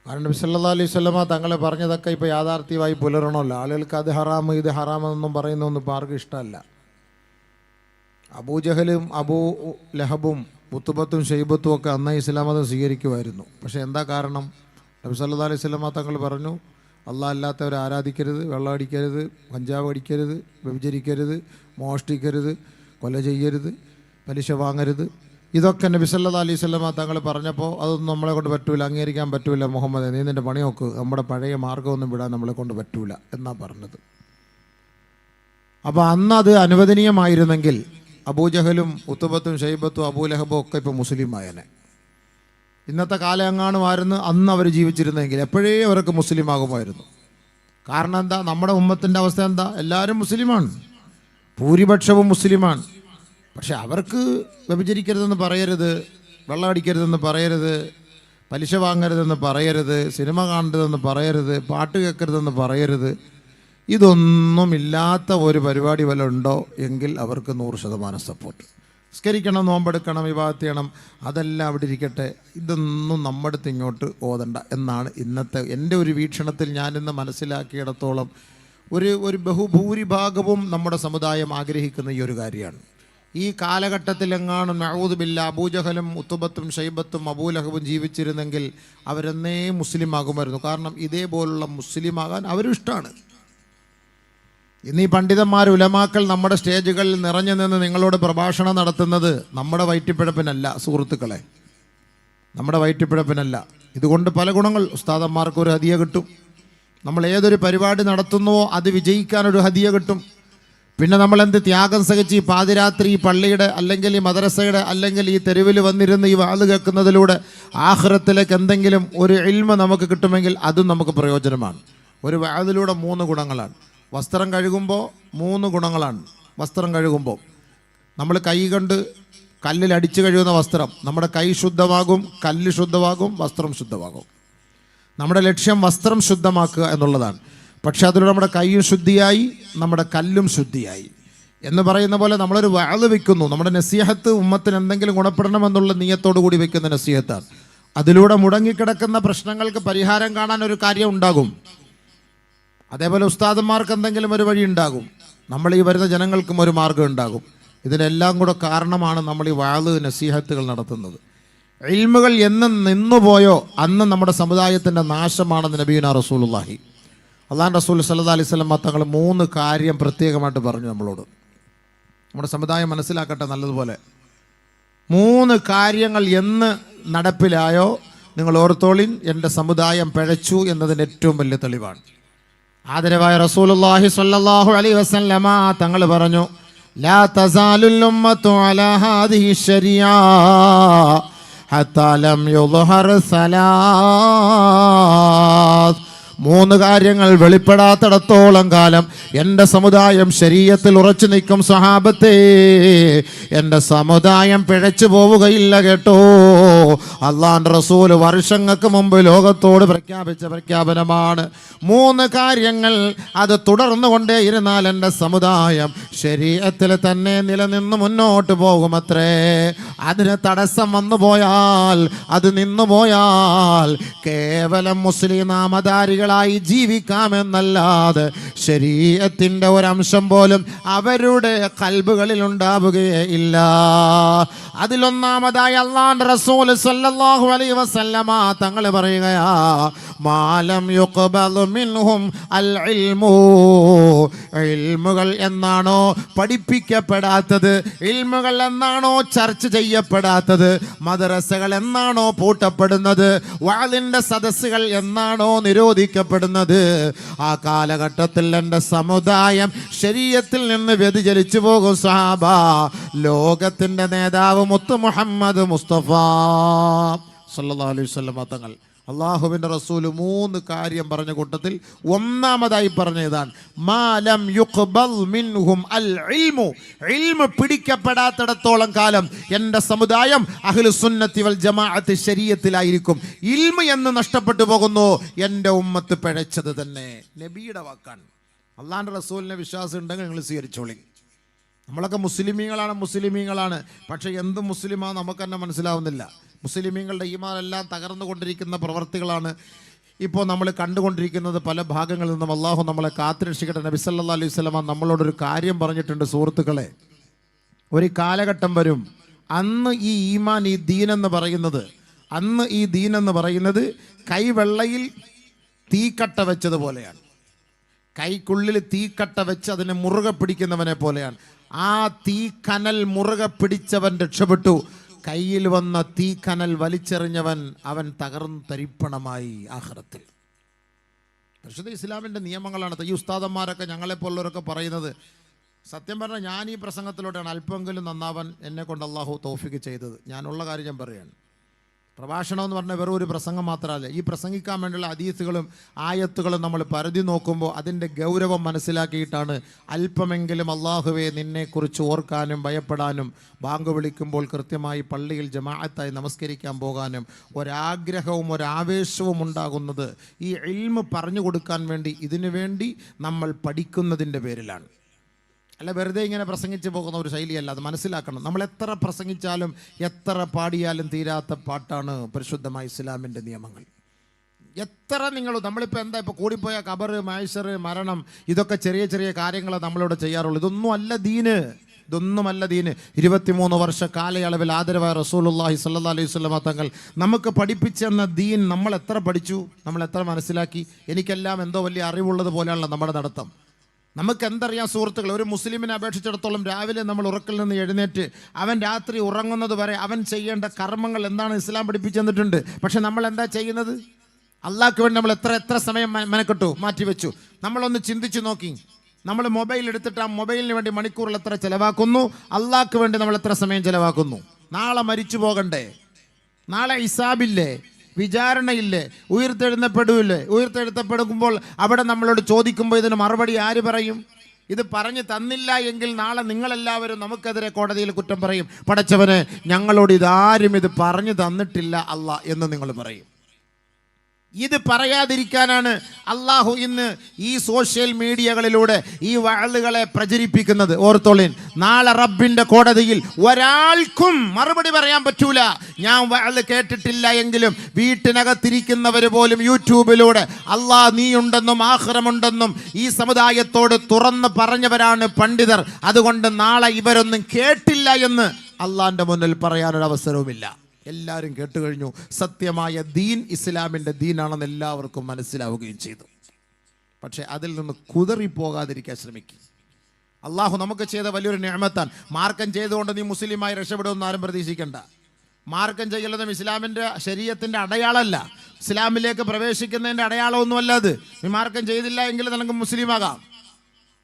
കാരണം നബി സല്ലല്ലാഹു അലൈഹി വസല്ലമ തങ്ങൾ പറഞ്ഞതൊക്കെ ഇപ്പോൾ യാഥാർത്ഥ്യമായി പുലരണമല്ലോ. ആളുകൾക്ക് അത് ഹറാം ഇത് ഹറാമെന്നൊന്നും പറയുന്നൊന്നും ഇപ്പോൾ ആർക്കും ഇഷ്ടമല്ല. അബൂജഹലും അബൂ ലഹബും ഉത്തുബത്തും ഷെയ്ബത്തും ഒക്കെ അന്ന് ഇസ്ലാം മതം സ്വീകരിക്കുമായിരുന്നു. പക്ഷേ എന്താ കാരണം? നബി സല്ലല്ലാഹു അലൈഹി വസല്ലമ തങ്ങൾ പറഞ്ഞു, അള്ളാഹ് അല്ലാത്തവരെ ആരാധിക്കരുത്, വെള്ളം അടിക്കരുത്, കഞ്ചാവ് അടിക്കരുത്, വ്യഭിചരിക്കരുത്, മോഷ്ടിക്കരുത്, കൊല ചെയ്യരുത്, പലിശ വാങ്ങരുത്. ഇതൊക്കെ നബി സല്ലല്ലാഹു അലൈഹി വസല്ലമ തങ്ങൾ പറഞ്ഞപ്പോൾ അതൊന്നും നമ്മളെ കൊണ്ട് പറ്റൂല, അംഗീകരിക്കാൻ പറ്റൂല. മുഹമ്മദ്, നീ നിൻ്റെ പണി നോക്ക്, നമ്മുടെ പഴയ മാർഗ്ഗമൊന്നും വിടാൻ നമ്മളെ കൊണ്ട് പറ്റൂല എന്നാണ് പറഞ്ഞത്. അപ്പോൾ അന്നത് അനുവദനീയമായിരുന്നെങ്കിൽ അബൂജഹലും ഉത്തുബത്തും ഷെയ്ബത്തും അബൂലഹബും ഒക്കെ ഇപ്പോൾ മുസ്ലിമായനെ. ഇന്നത്തെ കാലം എങ്ങാനുമായിരുന്നു അന്ന് അവർ ജീവിച്ചിരുന്നെങ്കിൽ എപ്പോഴേ അവരൊക്കെ മുസ്ലിം ആകുമായിരുന്നു. കാരണം എന്താ? നമ്മുടെ ഉമ്മത്തിൻ്റെ അവസ്ഥ എന്താ? എല്ലാവരും മുസ്ലിമാണ്, ഭൂരിപക്ഷവും മുസ്ലിമാണ്. പക്ഷെ അവർക്ക് വ്യഭിചരിക്കരുതെന്ന് പറയരുത്, വെള്ളം അടിക്കരുതെന്ന് പറയരുത്, പലിശ വാങ്ങരുതെന്ന് പറയരുത്, സിനിമ കാണരുതെന്ന് പറയരുത്, പാട്ട് കേൾക്കരുതെന്ന് പറയരുത്. ഇതൊന്നുമില്ലാത്ത ഒരു പരിപാടി വല്ല ഉണ്ടോ എങ്കിൽ അവർക്ക് 100% സപ്പോർട്ട്. സ്കരിക്കണം, നോമ്പെടുക്കണം, വിവാഹത്ത് ചെയ്യണം, അതെല്ലാം അവിടെ ഇരിക്കട്ടെ. ഇതൊന്നും നമ്മുടെ അടുത്ത് ഇങ്ങോട്ട് ഓതണ്ട എന്നാണ് ഇന്നത്തെ എൻ്റെ ഒരു വീക്ഷണത്തിൽ ഞാനിന്ന് മനസ്സിലാക്കിയിടത്തോളം ഒരു ബഹുഭൂരിഭാഗവും നമ്മുടെ സമുദായം ആഗ്രഹിക്കുന്ന ഈ ഒരു കാര്യമാണ്. ഈ കാലഘട്ടത്തിലെങ്ങാനും നഊദു ബില്ലാ അബൂജഹലും ഉത്തുബത്തും ഷൈബത്തും അബൂലഹബും ജീവിച്ചിരുന്നെങ്കിൽ അവരെന്നേ മുസ്ലിം ആകുമായിരുന്നു. കാരണം ഇതേപോലുള്ള മുസ്ലിം ആകാൻ അവരും ഇഷ്ടമാണ്. ഇന്ന് ഈ പണ്ഡിതന്മാർ, ഉലമാക്കൾ നമ്മുടെ സ്റ്റേജുകളിൽ നിറഞ്ഞു നിന്ന് നിങ്ങളോട് പ്രഭാഷണം നടത്തുന്നത് നമ്മുടെ വയറ്റിപ്പിഴപ്പിനല്ല സുഹൃത്തുക്കളെ, നമ്മുടെ വയറ്റിപ്പിഴപ്പിനല്ല. ഇതുകൊണ്ട് പല ഗുണങ്ങൾ. ഉസ്താദന്മാർക്ക് ഒരു ഹദിയ കിട്ടും. നമ്മൾ ഏതൊരു പരിപാടി നടത്തുന്നുവോ അത് വിജയിക്കാനൊരു ഹദിയ കിട്ടും. പിന്നെ നമ്മളെന്ത് ത്യാഗം സഹിച്ച് ഈ പാതിരാത്രി ഈ പള്ളിയുടെ അല്ലെങ്കിൽ ഈ മദ്രസയുടെ അല്ലെങ്കിൽ ഈ തെരുവിൽ വന്നിരുന്ന് ഈ വാത് കേൾക്കുന്നതിലൂടെ ആഖിറത്തിലേക്ക് എന്തെങ്കിലും ഒരു ഇൽമ നമുക്ക് കിട്ടുമെങ്കിൽ അതും നമുക്ക് പ്രയോജനമാണ്. ഒരു വാതിലൂടെ 3 ഗുണങ്ങളാണ്. വസ്ത്രം കഴുകുമ്പോൾ 3 ഗുണങ്ങളാണ്. വസ്ത്രം കഴുകുമ്പോൾ നമ്മൾ കൈ കൊണ്ട് കല്ലിൽ അടിച്ചു കഴുകുന്ന വസ്ത്രം, നമ്മുടെ കൈ ശുദ്ധമാകും, കല്ല് ശുദ്ധമാകും, വസ്ത്രം ശുദ്ധമാകും. നമ്മുടെ ലക്ഷ്യം വസ്ത്രം ശുദ്ധമാക്കുക എന്നുള്ളതാണ്. പക്ഷെ അതിലൂടെ നമ്മുടെ കൈയും ശുദ്ധിയായി, നമ്മുടെ കല്ലും ശുദ്ധിയായി എന്ന് പറയുന്ന പോലെ നമ്മളൊരു വഅദ് വെക്കുന്നു. നമ്മുടെ നസീഹത്ത് ഉമ്മത്തിന് എന്തെങ്കിലും ഗുണപ്പെടണമെന്നുള്ള നിയ്യത്തോടു കൂടി വെക്കുന്ന നസീഹത്താണ്. അതിലൂടെ മുടങ്ങിക്കിടക്കുന്ന പ്രശ്നങ്ങൾക്ക് പരിഹാരം കാണാൻ ഒരു കാര്യം ഉണ്ടാകും. അതേപോലെ ഉസ്താദന്മാർക്ക് എന്തെങ്കിലും ഒരു വഴി ഉണ്ടാകും, നമ്മൾ ഈ വരുന്ന ജനങ്ങൾക്കും ഒരു മാർഗ്ഗം ഉണ്ടാകും. ഇതിനെല്ലാം കൂടെ കാരണമാണ് നമ്മൾ ഈ വഅദ് നസീഹത്തുകൾ നടത്തുന്നത്. ഇൽമുകൾ എന്ന് നിന്നുപോയോ അന്ന് നമ്മുടെ സമുദായത്തിൻ്റെ നാശമാണെന്ന് നബിയുനാ റസൂലുള്ളാഹി അള്ളാഹു റസൂൽ സല്ലല്ലാഹു അലൈഹി വസല്ലം തങ്ങൾ 3 കാര്യം പ്രത്യേകമായിട്ട് പറഞ്ഞു നമ്മളോട്. നമ്മുടെ സമുദായം മനസ്സിലാക്കട്ടെ നല്ലതുപോലെ. 3 കാര്യങ്ങൾ എന്ന് നടപ്പിലായോ നിങ്ങൾ ഓർത്തോളിൻ, എൻ്റെ സമുദായം പിഴച്ചു എന്നതിന് ഏറ്റവും വലിയ തെളിവാണ്. ആദരവായ റസൂലുള്ളാഹി സ്വല്ലല്ലാഹു അലൈഹി വസല്ലമ തങ്ങൾ പറഞ്ഞു, ലാ തസാലുൽ ഉമ്മത്തു അലാ ഹാദിഹി ശരിയാ ഹത്താ ലം യുദ്ഹർ സലാസ്. 3 കാര്യങ്ങൾ വെളിപ്പെടാത്തിടത്തോളം കാലം എൻ്റെ സമുദായം ശരീഅത്തിൽ ഉറച്ചു നിൽക്കും. സ്വഹാബത്തേ, എൻ്റെ സമുദായം പിഴച്ചു പോവുകയില്ല കേട്ടോ. അള്ളാഹുവിൻ്റെ റസൂൽ വർഷങ്ങൾക്ക് മുമ്പ് ലോകത്തോട് പ്രഖ്യാപിച്ച പ്രഖ്യാപനമാണ്. 3 കാര്യങ്ങൾ അത് തുടർന്നു കൊണ്ടേയിരുന്നാൽ എൻ്റെ സമുദായം ശരീഅത്തിൽ തന്നെ നിലനിന്ന് മുന്നോട്ട് പോകുമത്രേ. അതിന് തടസ്സം വന്നു പോയാൽ, അത് നിന്നു പോയാൽ കേവലം മുസ്ലിം നാമധാരികൾ ജീവിക്കാമെന്നല്ലാതെ ശരീഅത്തിന്റെ ഒരംശം പോലും അവരുടെ ഖൽബുകളിൽ ഉണ്ടാവുകയേ ഇല്ല. അതിലൊന്നാമതായി അല്ലാഹുവിന്റെ റസൂൽ സല്ലല്ലാഹു അലൈഹി വസല്ലമ തങ്ങൾ പറയുകയാ, മാലം യുഖ്ബലു മിൻഹും അൽ ഇൽമു. ഇൽമുകൾ എന്നാണോ പഠിപ്പിക്കപ്പെടാത്തത്, ഇൽമുകൾ എന്നാണോ ചർച്ച ചെയ്യപ്പെടാത്തത്, മദ്രസകൾ എന്നാണോ പൂട്ടപ്പെടുന്നത്, വഅദിന്റെ സദസ്സുകൾ എന്നാണോ നിരോധിക്കപ്പെടുന്നത്, ആ കാലഘട്ടത്തിൽ എൻ്റെ സമുദായം ശരീഅത്തിൽ നിന്ന് വ്യതിചലിച്ചു പോകും. സഹാബ, ലോകത്തിൻ്റെ നേതാവ് മുത്ത് മുഹമ്മദ് മുസ്തഫ സല്ലല്ലാഹു അലൈഹി വസല്ലം തങ്ങൾ അള്ളാഹുവിൻ്റെ റസൂൽ 3 കാര്യം പറഞ്ഞ കൂട്ടത്തിൽ ഒന്നാമതായി പറഞ്ഞതാണ് മാലം യുഖ്ബൽ മിൻഹും അൽ ഇൽമു. ഇൽമു പിടിക്കപ്പെടാത്തിടത്തോളം കാലം എൻ്റെ സമുദായം അഹ്ലുസുന്നത്തി വൽ ജമാഅത്ത് ശരീഅത്തിലായിരിക്കും. ഇൽമു എന്ന് നഷ്ടപ്പെട്ടു പോകുന്നു, എൻ്റെ ഉമ്മത്ത് പിഴച്ചത് തന്നെ. നബിയുടെ വാക്കാണ്. അള്ളാഹുവിൻ്റെ റസൂലിനെ വിശ്വാസം ഉണ്ടെങ്കിൽ നിങ്ങൾ സ്വീകരിച്ചോളി. നമ്മളൊക്കെ മുസ്ലിമീങ്ങളാണ്. പക്ഷേ എന്ത് മുസ്ലിമാ നമുക്ക് തന്നെ മനസ്സിലാവുന്നില്ല. മുസ്ലിമീങ്ങളുടെ ഈമാനെല്ലാം തകർന്നുകൊണ്ടിരിക്കുന്ന പ്രവർത്തികളാണ് ഇപ്പോൾ നമ്മൾ കണ്ടുകൊണ്ടിരിക്കുന്നത് പല ഭാഗങ്ങളിൽ നിന്നും അള്ളാഹു നമ്മളെ കാത്തുരക്ഷിക്കട്ടെ. നബി സല്ലല്ലാഹു അലൈഹി വസല്ലമ നമ്മളോടൊരു കാര്യം പറഞ്ഞിട്ടുണ്ട് സുഹൃത്തുക്കളെ. ഒരു കാലഘട്ടം വരും, അന്ന് ഈ ഈമാൻ, ഈ ദീൻ എന്ന് പറയുന്നത് കൈവെള്ളയിൽ തീക്കട്ട വെച്ചതുപോലെയാണ്. കൈക്കുള്ളിൽ തീക്കട്ട വെച്ച് അതിനെ മുറുകെ പിടിക്കുന്നവനെ പോലെയാണ്. ആ തീക്കനൽ മുറുകെ പിടിച്ചവൻ രക്ഷപ്പെട്ടു. കയ്യിൽ വന്ന തീക്കനൽ വലിച്ചെറിഞ്ഞവൻ അവൻ തകർന്നു തരിപ്പണമായി ആഖിറത്തിൽ. പരിശുദ്ധ ഇസ്ലാമിൻ്റെ നിയമങ്ങളാണ്. ഈ ഉസ്താദന്മാരൊക്കെ ഞങ്ങളെപ്പോലുള്ളവരൊക്കെ പറയുന്നത്. സത്യം പറഞ്ഞാൽ ഞാൻ ഈ പ്രസംഗത്തിലൂടെയാണ് അല്പമെങ്കിലും നന്നാവാൻ എന്നെ കൊണ്ട് അള്ളാഹു തൗഫീഖ് ചെയ്തത്. ഞാനുള്ള കാര്യം ഞാൻ പറയുകയാണ്. പ്രഭാഷണം എന്ന് പറഞ്ഞാൽ വെറും ഒരു പ്രസംഗം മാത്രമല്ല. ഈ പ്രസംഗിക്കാൻ വേണ്ടിയുള്ള ഹദീസുകളും ആയത്തുകളും നമ്മൾ പരതി നോക്കുമ്പോൾ അതിൻ്റെ ഗൗരവം മനസ്സിലാക്കിയിട്ടാണ് അല്പമെങ്കിലും അള്ളാഹുവെ നിന്നെക്കുറിച്ച് ഓർക്കാനും ഭയപ്പെടാനും ബാങ്ക് വിളിക്കുമ്പോൾ കൃത്യമായി പള്ളിയിൽ ജമാഅത്തായി നമസ്കരിക്കാൻ പോകാനും ഒരാഗ്രഹവും ഒരാവേശവും ഉണ്ടാകുന്നത് ഈ ഇൽമ് പറഞ്ഞു കൊടുക്കാൻ വേണ്ടി, ഇതിനു വേണ്ടി നമ്മൾ പഠിക്കുന്നതിൻ്റെ പേരിലാണ്. അല്ല വെറുതെ ഇങ്ങനെ പ്രസംഗിച്ച് പോകുന്ന ഒരു ശൈലിയല്ല. അത് മനസ്സിലാക്കണം. നമ്മൾ എത്ര പ്രസംഗിച്ചാലും എത്ര പാടിയാലും തീരാത്ത പാട്ടാണ് പരിശുദ്ധമായ ഇസ്ലാമിൻ്റെ നിയമങ്ങൾ. എത്ര നമ്മളിപ്പോൾ എന്താ ഇപ്പോൾ കൂടിപ്പോയ ഖബർ, മഹ്ശർ, മരണം, ഇതൊക്കെ ചെറിയ ചെറിയ കാര്യങ്ങൾ നമ്മളിവിടെ ചെയ്യാറുള്ളൂ. ഇതൊന്നുമല്ല ദീന്. 23 വർഷ കാലയളവിൽ ആദരവായ റസൂലുള്ളാഹി സ്വല്ലല്ലാഹു അലൈഹി വസല്ലമ തങ്ങൾ നമുക്ക് പഠിപ്പിച്ചെന്ന ദീൻ നമ്മൾ എത്ര പഠിച്ചു, നമ്മൾ എത്ര മനസ്സിലാക്കി? എനിക്കെല്ലാം എന്തോ വലിയ അറിവുള്ളത് പോലെയാണല്ലോ നമ്മുടെ നടത്തം. നമുക്ക് എന്തറിയാം സുഹൃത്തുക്കൾ? ഒരു മുസ്ലിമിനെ അപേക്ഷിച്ചിടത്തോളം രാവിലെ നമ്മൾ ഉറക്കിൽ നിന്ന് എഴുന്നേറ്റ് അവൻ രാത്രി ഉറങ്ങുന്നത് വരെ അവൻ ചെയ്യേണ്ട കർമ്മങ്ങൾ എന്താണ് ഇസ്ലാം പഠിപ്പിച്ചു തന്നിട്ടുണ്ട്. പക്ഷെ നമ്മൾ എന്താ ചെയ്യുന്നത്? അള്ളാഹ്ക്ക് വേണ്ടി നമ്മൾ എത്ര സമയം മെനക്കെട്ടു മാറ്റിവെച്ചു? നമ്മളൊന്ന് ചിന്തിച്ചു നോക്കി. നമ്മൾ മൊബൈൽ എടുത്തിട്ട് ആ മൊബൈലിന് വേണ്ടി മണിക്കൂറിൽ എത്ര ചിലവാക്കുന്നു? അള്ളാഹ്ക്ക് വേണ്ടി നമ്മൾ എത്ര സമയം ചിലവാക്കുന്നു? നാളെ മരിച്ചു പോകണ്ടേ? നാളെ ഹിസാബില്ലേ? വിചാരണയില്ലേ? ഉയർത്തെഴുത്തപ്പെടുമ്പോൾ അവിടെ നമ്മളോട് ചോദിക്കുമ്പോൾ ഇതിന് മറുപടി ആര് പറയും? ഇത് പറഞ്ഞു തന്നില്ല എങ്കിൽ നാളെ നിങ്ങളെല്ലാവരും നമുക്കെതിരെ കോടതിയിൽ കുറ്റം പറയും. പടച്ചവനെ, ഞങ്ങളോട് ഇതാരും ഇത് പറഞ്ഞു തന്നിട്ടില്ല അല്ലാ എന്ന് നിങ്ങൾ പറയും. ഇത് പറയാതിരിക്കാനാണ് അള്ളാഹു ഇന്ന് ഈ സോഷ്യൽ മീഡിയകളിലൂടെ ഈ വഅളുകളെ പ്രചരിപ്പിക്കുന്നത്. ഓർത്തോളിൻ, നാളെ റബ്ബിന്റെ കോടതിയിൽ ഒരാൾക്കും മറുപടി പറയാൻ പറ്റൂല. ഞാൻ വഅള് കേട്ടിട്ടില്ല എങ്കിലും വീട്ടിനകത്തിരിക്കുന്നവർ പോലും യൂട്യൂബിലൂടെ അള്ളാഹ് നീയുണ്ടെന്നും ആഖിറമുണ്ടെന്നും ഈ സമുദായത്തോട് തുറന്ന് പറഞ്ഞവരാണ് പണ്ഡിതർ. അതുകൊണ്ട് നാളെ ഇവരൊന്നും കേട്ടില്ല എന്ന് അള്ളാഹിന്റെ മുന്നിൽ പറയാനൊരവസരവുമില്ല. എല്ലാവരും കേട്ടുകഴിഞ്ഞു. സത്യമായ ദീൻ ഇസ്ലാമിൻ്റെ ദീനാണെന്ന് എല്ലാവർക്കും മനസ്സിലാവുകയും ചെയ്തു. പക്ഷേ അതിൽ നിന്ന് കുതറിപ്പോകാതിരിക്കാൻ ശ്രമിക്കും. അള്ളാഹു നമുക്ക് ചെയ്ത വലിയൊരു നിഅമത്താണ്. മാർക്കം ചെയ്തുകൊണ്ട് നീ മുസ്ലിമായി രക്ഷപ്പെടുമെന്ന് ആരും പ്രതീക്ഷിക്കേണ്ട. മാർക്കം ചെയ്യലതും ഇസ്ലാമിൻ്റെ ശരീഅത്തിൻ്റെ അടയാളമല്ല, ഇസ്ലാമിലേക്ക് പ്രവേശിക്കുന്നതിൻ്റെ അടയാളമൊന്നുമല്ല അത്. നീ മാർക്കം ചെയ്തില്ല എങ്കിൽ നിനക്ക് മുസ്ലിമാകാം.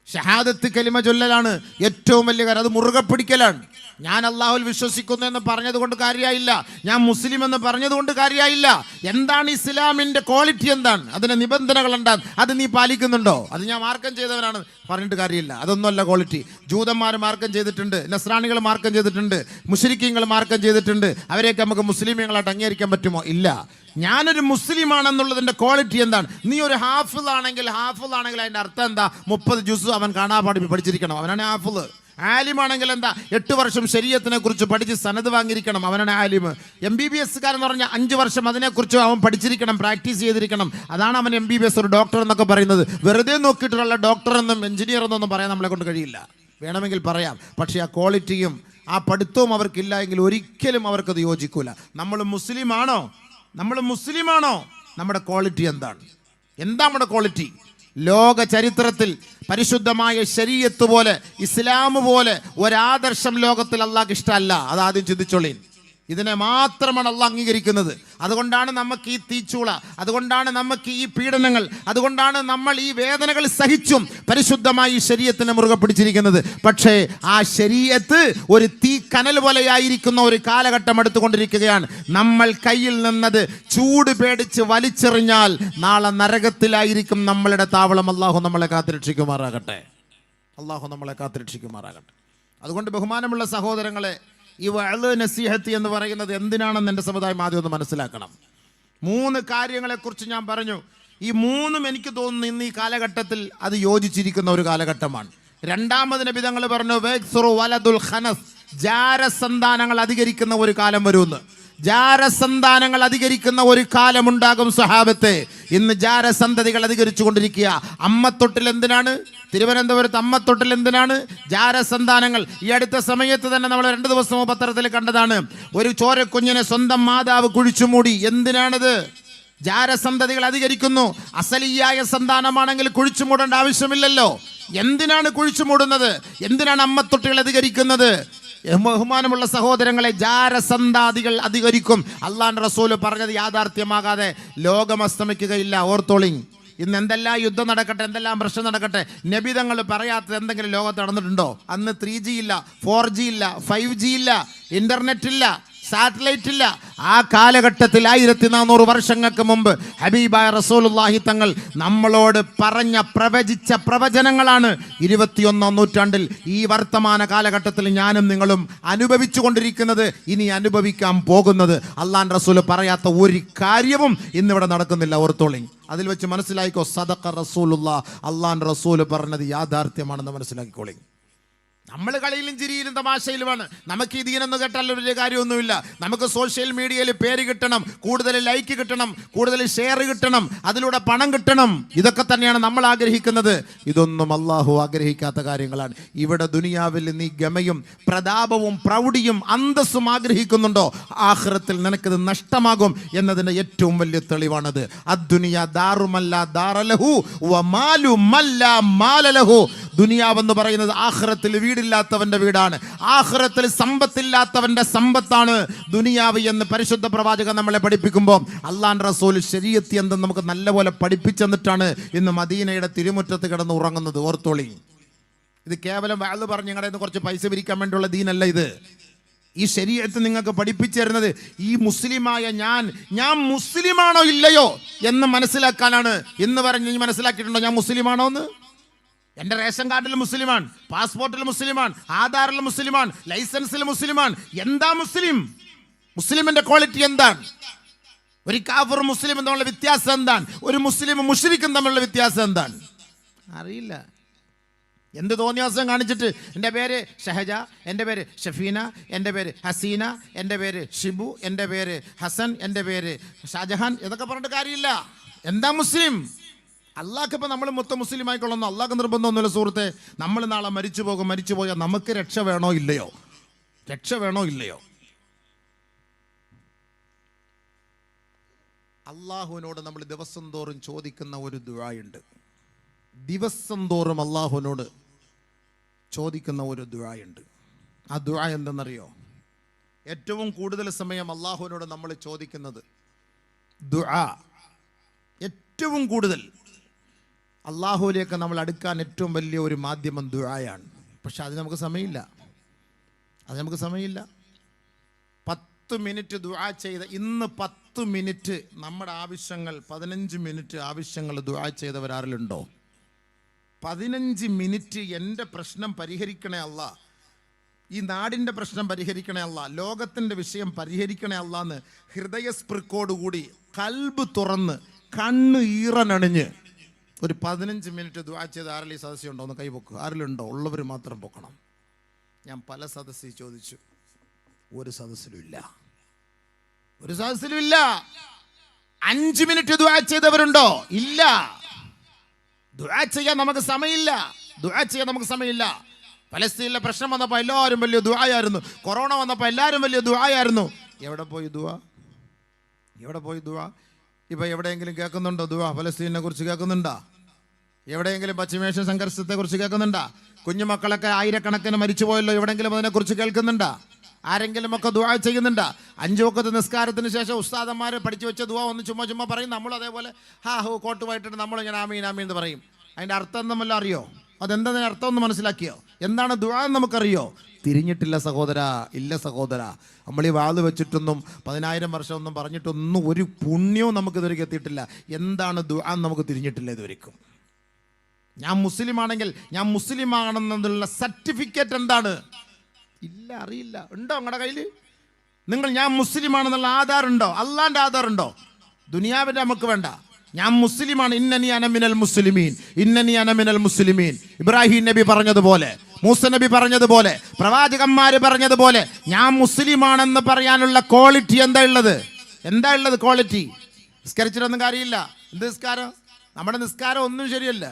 ഷഹാദത്ത് കലിമ ചൊല്ലലാണ് ഏറ്റവും വലിയ കാര്യം. അത് മുറുകെ പിടിക്കലാണ്. ഞാൻ അള്ളാഹുൽ വിശ്വസിക്കുന്നു എന്ന് പറഞ്ഞതുകൊണ്ട് കാര്യമായില്ല, ഞാൻ മുസ്ലിം എന്ന് പറഞ്ഞതുകൊണ്ട് കാര്യമായില്ല. എന്താണ് ഇസ്ലാമിൻ്റെ ക്വാളിറ്റി? എന്താണ് അതിൻ്റെ നിബന്ധനകൾ? എന്താണ് അത് നീ പാലിക്കുന്നുണ്ടോ? അത് ഞാൻ മാർക്കം ചെയ്തവനാണ് പറഞ്ഞിട്ട് കാര്യമില്ല. അതൊന്നുമല്ല ക്വാളിറ്റി. ജൂതന്മാർ മാർക്കം ചെയ്തിട്ടുണ്ട്, നസ്രാണികൾ മാർക്കം ചെയ്തിട്ടുണ്ട്, മുശ്രിക്കീങ്ങൾ മാർക്കം ചെയ്തിട്ടുണ്ട്. അവരെയൊക്കെ നമുക്ക് മുസ്ലിമീങ്ങളായിട്ട് അംഗീകരിക്കാൻ പറ്റുമോ? ഇല്ല. ഞാനൊരു മുസ്ലിമാണെന്നുള്ളതിൻ്റെ ക്വാളിറ്റി എന്താണ്? നീ ഒരു ഹാഫിൾ ആണെങ്കിൽ അതിൻ്റെ അർത്ഥം എന്താ? 30 ജുസ് അവൻ കാണാപാടി പഠിച്ചിരിക്കണം, അവനാണ് ഹാഫിള്. ആലിമാണെങ്കിൽ എന്താ? 8 വർഷം ശരീഅത്തിനെ കുറിച്ച് പഠിച്ച് സനത് വാങ്ങിയിരിക്കണം, അവനാണ് ആലിം. MBBS കാരെന്ന് പറഞ്ഞാൽ 5 വർഷം അതിനെക്കുറിച്ച് അവൻ പഠിച്ചിരിക്കണം, പ്രാക്ടീസ് ചെയ്തിരിക്കണം, അതാണ് അവൻ MBBS, ഒരു ഡോക്ടർ എന്നൊക്കെ പറയുന്നത്. വെറുതെ നോക്കിയിട്ടുള്ള ഡോക്ടർ എന്നും എഞ്ചിനീയർ എന്നൊന്നും പറയാൻ നമ്മളെ കൊണ്ട് കഴിയില്ല. വേണമെങ്കിൽ പറയാം, പക്ഷേ ആ ക്വാളിറ്റിയും ആ പഠിത്തവും അവർക്കില്ല എങ്കിൽ ഒരിക്കലും അവർക്കത് യോജിക്കൂല. നമ്മൾ മുസ്ലിമാണോ? നമ്മുടെ ക്വാളിറ്റി എന്താണ്? എന്താ നമ്മുടെ ക്വാളിറ്റി? ലോക ചരിത്രത്തിൽ പരിശുദ്ധമായ ശരീഅത്ത് പോലെ, ഇസ്ലാം പോലെ ഒരാദർശം ലോകത്തിൽ അള്ളാഹ്ക്ക് ഇഷ്ടമല്ല. അതാദ്യം ചിന്തിച്ചോളീൻ. ഇതിനെ മാത്രമാണ് അള്ളാഹ് അംഗീകരിക്കുന്നത്. അതുകൊണ്ടാണ് നമുക്ക് ഈ തീച്ചൂള, അതുകൊണ്ടാണ് നമുക്ക് ഈ പീഡനങ്ങൾ, അതുകൊണ്ടാണ് നമ്മൾ ഈ വേദനകൾ സഹിച്ചും പരിശുദ്ധമായി ശരീഅത്തിനെ മുറുകെ പിടിച്ചിരിക്കുന്നത്. പക്ഷേ ആ ശരീഅത്ത് ഒരു തീ കനൽ പോലെയായിരിക്കുന്ന ഒരു കാലഘട്ടം എടുത്തുകൊണ്ടിരിക്കുകയാണ്. നമ്മൾ കയ്യിൽ നിന്നത് ചൂട് പേടിച്ച് വലിച്ചെറിഞ്ഞാൽ നാളെ നരകത്തിലായിരിക്കും നമ്മളുടെ താവളം. അള്ളാഹു നമ്മളെ കാത്തുരക്ഷിക്കുമാറാകട്ടെ. അതുകൊണ്ട് ബഹുമാനമുള്ള സഹോദരങ്ങളെ, ഈ വഅള് നസീഹത്ത് എന്ന് പറയുന്നത് എന്തിനാണെന്ന് എൻ്റെ സമുദായം ആദ്യം ഒന്ന് മനസ്സിലാക്കണം. 3 കാര്യങ്ങളെക്കുറിച്ച് ഞാൻ പറഞ്ഞു. ഈ 3ഉം എനിക്ക് തോന്നുന്നു ഇന്ന് ഈ കാലഘട്ടത്തിൽ അത് യോജിച്ചിരിക്കുന്ന ഒരു കാലഘട്ടമാണ്. രണ്ടാമത് നബി തങ്ങൾ പറഞ്ഞു, വലദുൽ ഖനസ്, ജാരസന്താനങ്ങൾ അധികരിക്കുന്ന ഒരു കാലം വരുമെന്ന്. ജാരസന്താനങ്ങൾ അധികരിക്കുന്ന ഒരു കാലമുണ്ടാകും സഹാബത്തെ. ഇന്ന് ജാരസന്തതികൾ അധികരിച്ചു കൊണ്ടിരിക്കുക. അമ്മത്തൊട്ടിൽ എന്തിനാണ്? തിരുവനന്തപുരത്ത് അമ്മത്തൊട്ടിൽ എന്തിനാണ്? ജാരസന്താനങ്ങൾ. ഈ അടുത്ത സമയത്ത് തന്നെ നമ്മൾ 2 ദിവസം പത്രത്തിൽ കണ്ടതാണ്. ഒരു ചോരക്കുഞ്ഞിനെ സ്വന്തം മാതാവ് കുഴിച്ചുമൂടി. എന്തിനാണത്? ജാരസന്തതികൾ അധികരിക്കുന്നു. അസലിയായ സന്താനമാണെങ്കിൽ കുഴിച്ചു മൂടേണ്ട ആവശ്യമില്ലല്ലോ. എന്തിനാണ് കുഴിച്ചു മൂടുന്നത്? എന്തിനാണ് അമ്മത്തൊട്ടികൾ അധികരിക്കുന്നത്? ബഹുമാനമുള്ള സഹോദരങ്ങളെ, ജാരസന്താദികൾ അധികരിക്കും. അള്ളാഹുവിന്റെ റസൂല് പറഞ്ഞത് യാഥാർത്ഥ്യമാകാതെ ലോകം അസ്തമിക്കുകയില്ല. ഓർത്തോളിങ്. ഇന്ന് എന്തെല്ലാം യുദ്ധം നടക്കട്ടെ, എന്തെല്ലാം പ്രശ്നം നടക്കട്ടെ, നബിതങ്ങൾ പറയാത്തത് എന്തെങ്കിലും ലോകത്ത് നടന്നിട്ടുണ്ടോ? അന്ന് 3G ഇല്ല, 4G ഇല്ല, 5G ഇല്ല, ഇന്റർനെറ്റ് ഇല്ല, സാറ്റലൈറ്റ് ഇല്ല. ആ കാലഘട്ടത്തിൽ 1400 വർഷങ്ങൾക്ക് മുമ്പ് ഹബീബായ റസൂലുള്ളാഹി തങ്ങൾ നമ്മളോട് പ്രവചിച്ച പ്രവചനങ്ങളാണ് 21-ാം നൂറ്റാണ്ടിൽ ഈ വർത്തമാന കാലഘട്ടത്തിൽ ഞാനും നിങ്ങളും അനുഭവിച്ചു കൊണ്ടിരിക്കുന്നത്, ഇനി അനുഭവിക്കാൻ പോകുന്നത്. അള്ളാഹുവിന്റെ റസൂൽ പറയാത്ത ഒരു കാര്യവും ഇന്നിവിടെ നടക്കുന്നില്ല. ഓർത്തോളി. അതിൽ വെച്ച് മനസ്സിലാക്കിക്കോ, സദഖ റസൂലുള്ളാഹ്, അള്ളാഹുവിന്റെ റസൂൽ പറഞ്ഞത് യാഥാർത്ഥ്യമാണെന്ന് മനസ്സിലാക്കിക്കോളി. നമ്മൾ കളിയിലും ചിരിയിലും തമാശയിലുമാണ്. നമുക്ക് ഈ ദീനൊന്നും കേട്ടാൽ വലിയ കാര്യമൊന്നുമില്ല. നമുക്ക് സോഷ്യൽ മീഡിയയിൽ പേര് കിട്ടണം, കൂടുതൽ ലൈക്ക് കിട്ടണം, കൂടുതൽ ഷെയർ കിട്ടണം, അതിലൂടെ പണം കിട്ടണം. ഇതൊക്കെ തന്നെയാണ് നമ്മൾ ആഗ്രഹിക്കുന്നത്. ഇതൊന്നും അള്ളാഹു ആഗ്രഹിക്കാത്ത കാര്യങ്ങളാണ്. ഇവിടെ ദുനിയാവിൽ നീ ഗമയും പ്രതാപവും പ്രൗഢിയും അന്തസ്സും ആഗ്രഹിക്കുന്നുണ്ടോ? ആഖിറത്തിൽ നിനക്കിത് നഷ്ടമാകും എന്നതിൻ്റെ ഏറ്റവും വലിയ തെളിവാണത്. അദ്ദുനിയ ദാറുമല്ല ദാറലഹു വമാലു മല്ല മാലലഹു. ദുനിയാവെന്ന് പറയുന്നത് ആഖിറത്തിൽ വീടില്ലാത്തവന്റെ വീടാണ്. ആഖിറത്തിൽ സമ്പത്തില്ലാത്തവന്റെ സമ്പത്താണ് ദുനിയാവ് എന്ന് പരിശുദ്ധ പ്രവാചകൻ നമ്മളെ പഠിപ്പിക്കുമ്പോൾ അള്ളാഹുവിന്റെ റസൂൽ ശരീഅത്ത് എന്തെന്ന് നമുക്ക് നല്ലപോലെ പഠിപ്പിച്ചെന്നിട്ടാണ് ഇന്ന് മദീനയുടെ തിരുമുറ്റത്ത് കിടന്ന് ഉറങ്ങുന്നത്. ഓർത്തോളി. ഇത് കേവലം വഅദ് പറഞ്ഞ് നിങ്ങളുടെ നിന്ന് കുറച്ച് പൈസ പിരിക്കാൻ വേണ്ടിയുള്ള ദീനല്ല ഇത്. ഈ ശരീഅത്ത് നിങ്ങൾക്ക് പഠിപ്പിച്ചു തരുന്നത് ഈ മുസ്ലിമായ ഞാൻ മുസ്ലിമാണോ ഇല്ലയോ എന്ന് മനസ്സിലാക്കാനാണ്. ഇന്ന് പറഞ്ഞ് നീ മനസ്സിലാക്കിയിട്ടുണ്ടോ ഞാൻ മുസ്ലിമാണോ എന്ന്? എൻ്റെ റേഷൻ കാർഡിൽ മുസ്ലിമാൻ, പാസ്പോർട്ടിൽ മുസ്ലിമാൻ, ആധാറിൽ മുസ്ലിമാൻ, ലൈസൻസിൽ മുസ്ലിമാൻ. എന്താ മുസ്ലിം? മുസ്ലിമിന്റെ ക്വാളിറ്റി എന്താണ്? ഒരു കാഫിർ മുസ്ലിം തമ്മിലുള്ള വ്യത്യാസം എന്താണ്? ഒരു മുസ്ലിം മുശ്രിക്കും തമ്മിലുള്ള വ്യത്യാസം എന്താണ്? അറിയില്ല. എന്ത് തോന്നിയാസം കാണിച്ചിട്ട് എൻ്റെ പേര് ഷഹജ, എൻ്റെ പേര് ഷഫീന, എൻ്റെ പേര് ഹസീന, എൻ്റെ പേര് ഷിബു, എൻ്റെ പേര് ഹസൻ, എൻ്റെ പേര് ഷാജഹാൻ, ഇതൊക്കെ പറഞ്ഞിട്ട് കാര്യമില്ല. എന്താ മുസ്ലിം? അള്ളാഹ്ക്ക് ഇപ്പം നമ്മൾ മൊത്തം മുസ്ലിം ആയിക്കൊള്ളുന്നു. അള്ളാഹ്ക്ക് നിർബന്ധമൊന്നുമില്ല സുഹൃത്തെ. നമ്മൾ നാളെ മരിച്ചു പോയാൽ നമുക്ക് രക്ഷ വേണോ ഇല്ലയോ? രക്ഷ വേണോ ഇല്ലയോ? അള്ളാഹുവിനോട് നമ്മൾ ദിവസം തോറും ചോദിക്കുന്ന ഒരു ദുആയുണ്ട്. ദിവസം തോറും അള്ളാഹുവിനോട് ചോദിക്കുന്ന ഒരു ദുആയുണ്ട്. ആ ദുആ എന്തെന്നറിയോ? ഏറ്റവും കൂടുതൽ സമയം അള്ളാഹുവിനോട് നമ്മൾ ചോദിക്കുന്നത് ദുആ, ഏറ്റവും കൂടുതൽ അള്ളാഹുവിലേക്ക് നമ്മൾ അടുക്കാൻ ഏറ്റവും വലിയ ഒരു മാധ്യമം ദുആയാണ്. പക്ഷെ അത് നമുക്ക് സമയമില്ല. 10 മിനിറ്റ് ദുആ ചെയ്ത ഇന്ന് 10 മിനിറ്റ് നമ്മുടെ ആവശ്യങ്ങൾ 15 മിനിറ്റ് ആവശ്യങ്ങൾ ദുആ ചെയ്തവരാരിലുണ്ടോ? 15 മിനിറ്റ് എൻ്റെ പ്രശ്നം പരിഹരിക്കണേ അല്ലാ, ഈ നാടിൻ്റെ പ്രശ്നം പരിഹരിക്കണേ അല്ലാ, ലോകത്തിൻ്റെ വിഷയം പരിഹരിക്കണേ അല്ലാന്ന് ഹൃദയസ്പൃക്കോടുകൂടി കൽബ് തുറന്ന് കണ്ണ് ഈറനണിഞ്ഞ് ഒരു 15 മിനിറ്റ് ദുആ ചെയ്ത് ആരെങ്കിലും സദസ്സിൽ ഉണ്ടോ? ഒന്ന് കൈപൊക്കുക. ആരിലുണ്ടോ? ഉള്ളവർ മാത്രം പൊക്കണം. ഞാൻ പല സദസ്സിൽ ചോദിച്ചു, ഒരു സദസ്സിലും ഇല്ല. 5 മിനിറ്റ് ദുആ ചെയ്തവരുണ്ടോ? ഇല്ല. ദുആ ചെയ്യാൻ നമുക്ക് സമയമില്ല. ഫലസ്തീനിലെ പ്രശ്നം വന്നപ്പോൾ എല്ലാവരും വലിയ ദുആയായിരുന്നു. കൊറോണ വന്നപ്പോൾ എല്ലാവരും വലിയ ദുആയായിരുന്നു. എവിടെ പോയി ദുആ? ഇപ്പം എവിടെയെങ്കിലും കേൾക്കുന്നുണ്ടോ ദുആ? ഫലസ്തീനെ കുറിച്ച് കേൾക്കുന്നുണ്ടോ? എവിടെയെങ്കിലും പശ്ചിമേഷ്യൻ സംഘർഷത്തെ കുറിച്ച് കേൾക്കുന്നുണ്ടോ? കുഞ്ഞുമക്കളൊക്കെ ആയിരക്കണക്കിന് മരിച്ചു പോയല്ലോ, എവിടെയെങ്കിലും അതിനെക്കുറിച്ച് കേൾക്കുന്നുണ്ടോ? ആരെങ്കിലും ഒക്കെ ദുആ ചെയ്യുന്നുണ്ടോ? 5 വഖത്ത് നിസ്കാരത്തിന് ശേഷം ഉസ്താദന്മാർ പഠിച്ചു വെച്ച ദുആ ഒന്ന് ചുമ്മാ പറയും. നമ്മൾ അതേപോലെ കോട്ട് വായിട്ടിട്ട് നമ്മളിങ്ങനെ ആമീൻ ആമീൻ എന്ന് പറയും. അതിൻ്റെ അർത്ഥം നമ്മൾ അറിയോ? അതെന്താ അർത്ഥം ഒന്ന് മനസ്സിലാക്കിയോ? എന്താണ് ദുആ എന്ന് നമുക്കറിയോ? തിരിഞ്ഞിട്ടില്ല സഹോദര, ഇല്ല സഹോദര. നമ്മൾ ഈ വാത് വെച്ചിട്ടൊന്നും 10,000 വർഷം ഒന്നും പറഞ്ഞിട്ടൊന്നും ഒരു പുണ്യവും നമുക്ക് ഇതുവരെ എത്തിയിട്ടില്ല. എന്താണ് ദുആ എന്ന് നമുക്ക് തിരിഞ്ഞിട്ടില്ല ഇതുവരെക്കും. ഞാൻ മുസ്ലിമാണെങ്കിൽ ഞാൻ മുസ്ലിമാണെന്നുള്ള സർട്ടിഫിക്കറ്റ് എന്താണ്? ഇല്ല, അറിയില്ല. ഉണ്ടോ നിങ്ങളുടെ കയ്യിൽ? ഞാൻ മുസ്ലിമാണെന്നുള്ള ആധാറുണ്ടോ? അള്ളാന്റെ ആധാറുണ്ടോ? ദുനിയാവിൻ്റെ നമുക്ക് വേണ്ട. ഞാൻ മുസ്ലിമാണ്. ഇന്നനി അന മിനൽ മുസ്ലിമീൻ. ഇബ്രാഹിം നബി പറഞ്ഞതുപോലെ മൂസ നബി പറഞ്ഞതുപോലെ, പ്രവാചകന്മാർ പറഞ്ഞതുപോലെ ഞാൻ മുസ്ലിമാണെന്ന് പറയാനുള്ള ക്വാളിറ്റി എന്താ ഉള്ളത് ക്വാളിറ്റി? നിസ്കരിച്ചിട്ടൊന്നും കാര്യമില്ല. എന്ത് നിസ്കാരം? നമ്മുടെ നിസ്കാരം ഒന്നും ശരിയല്ല.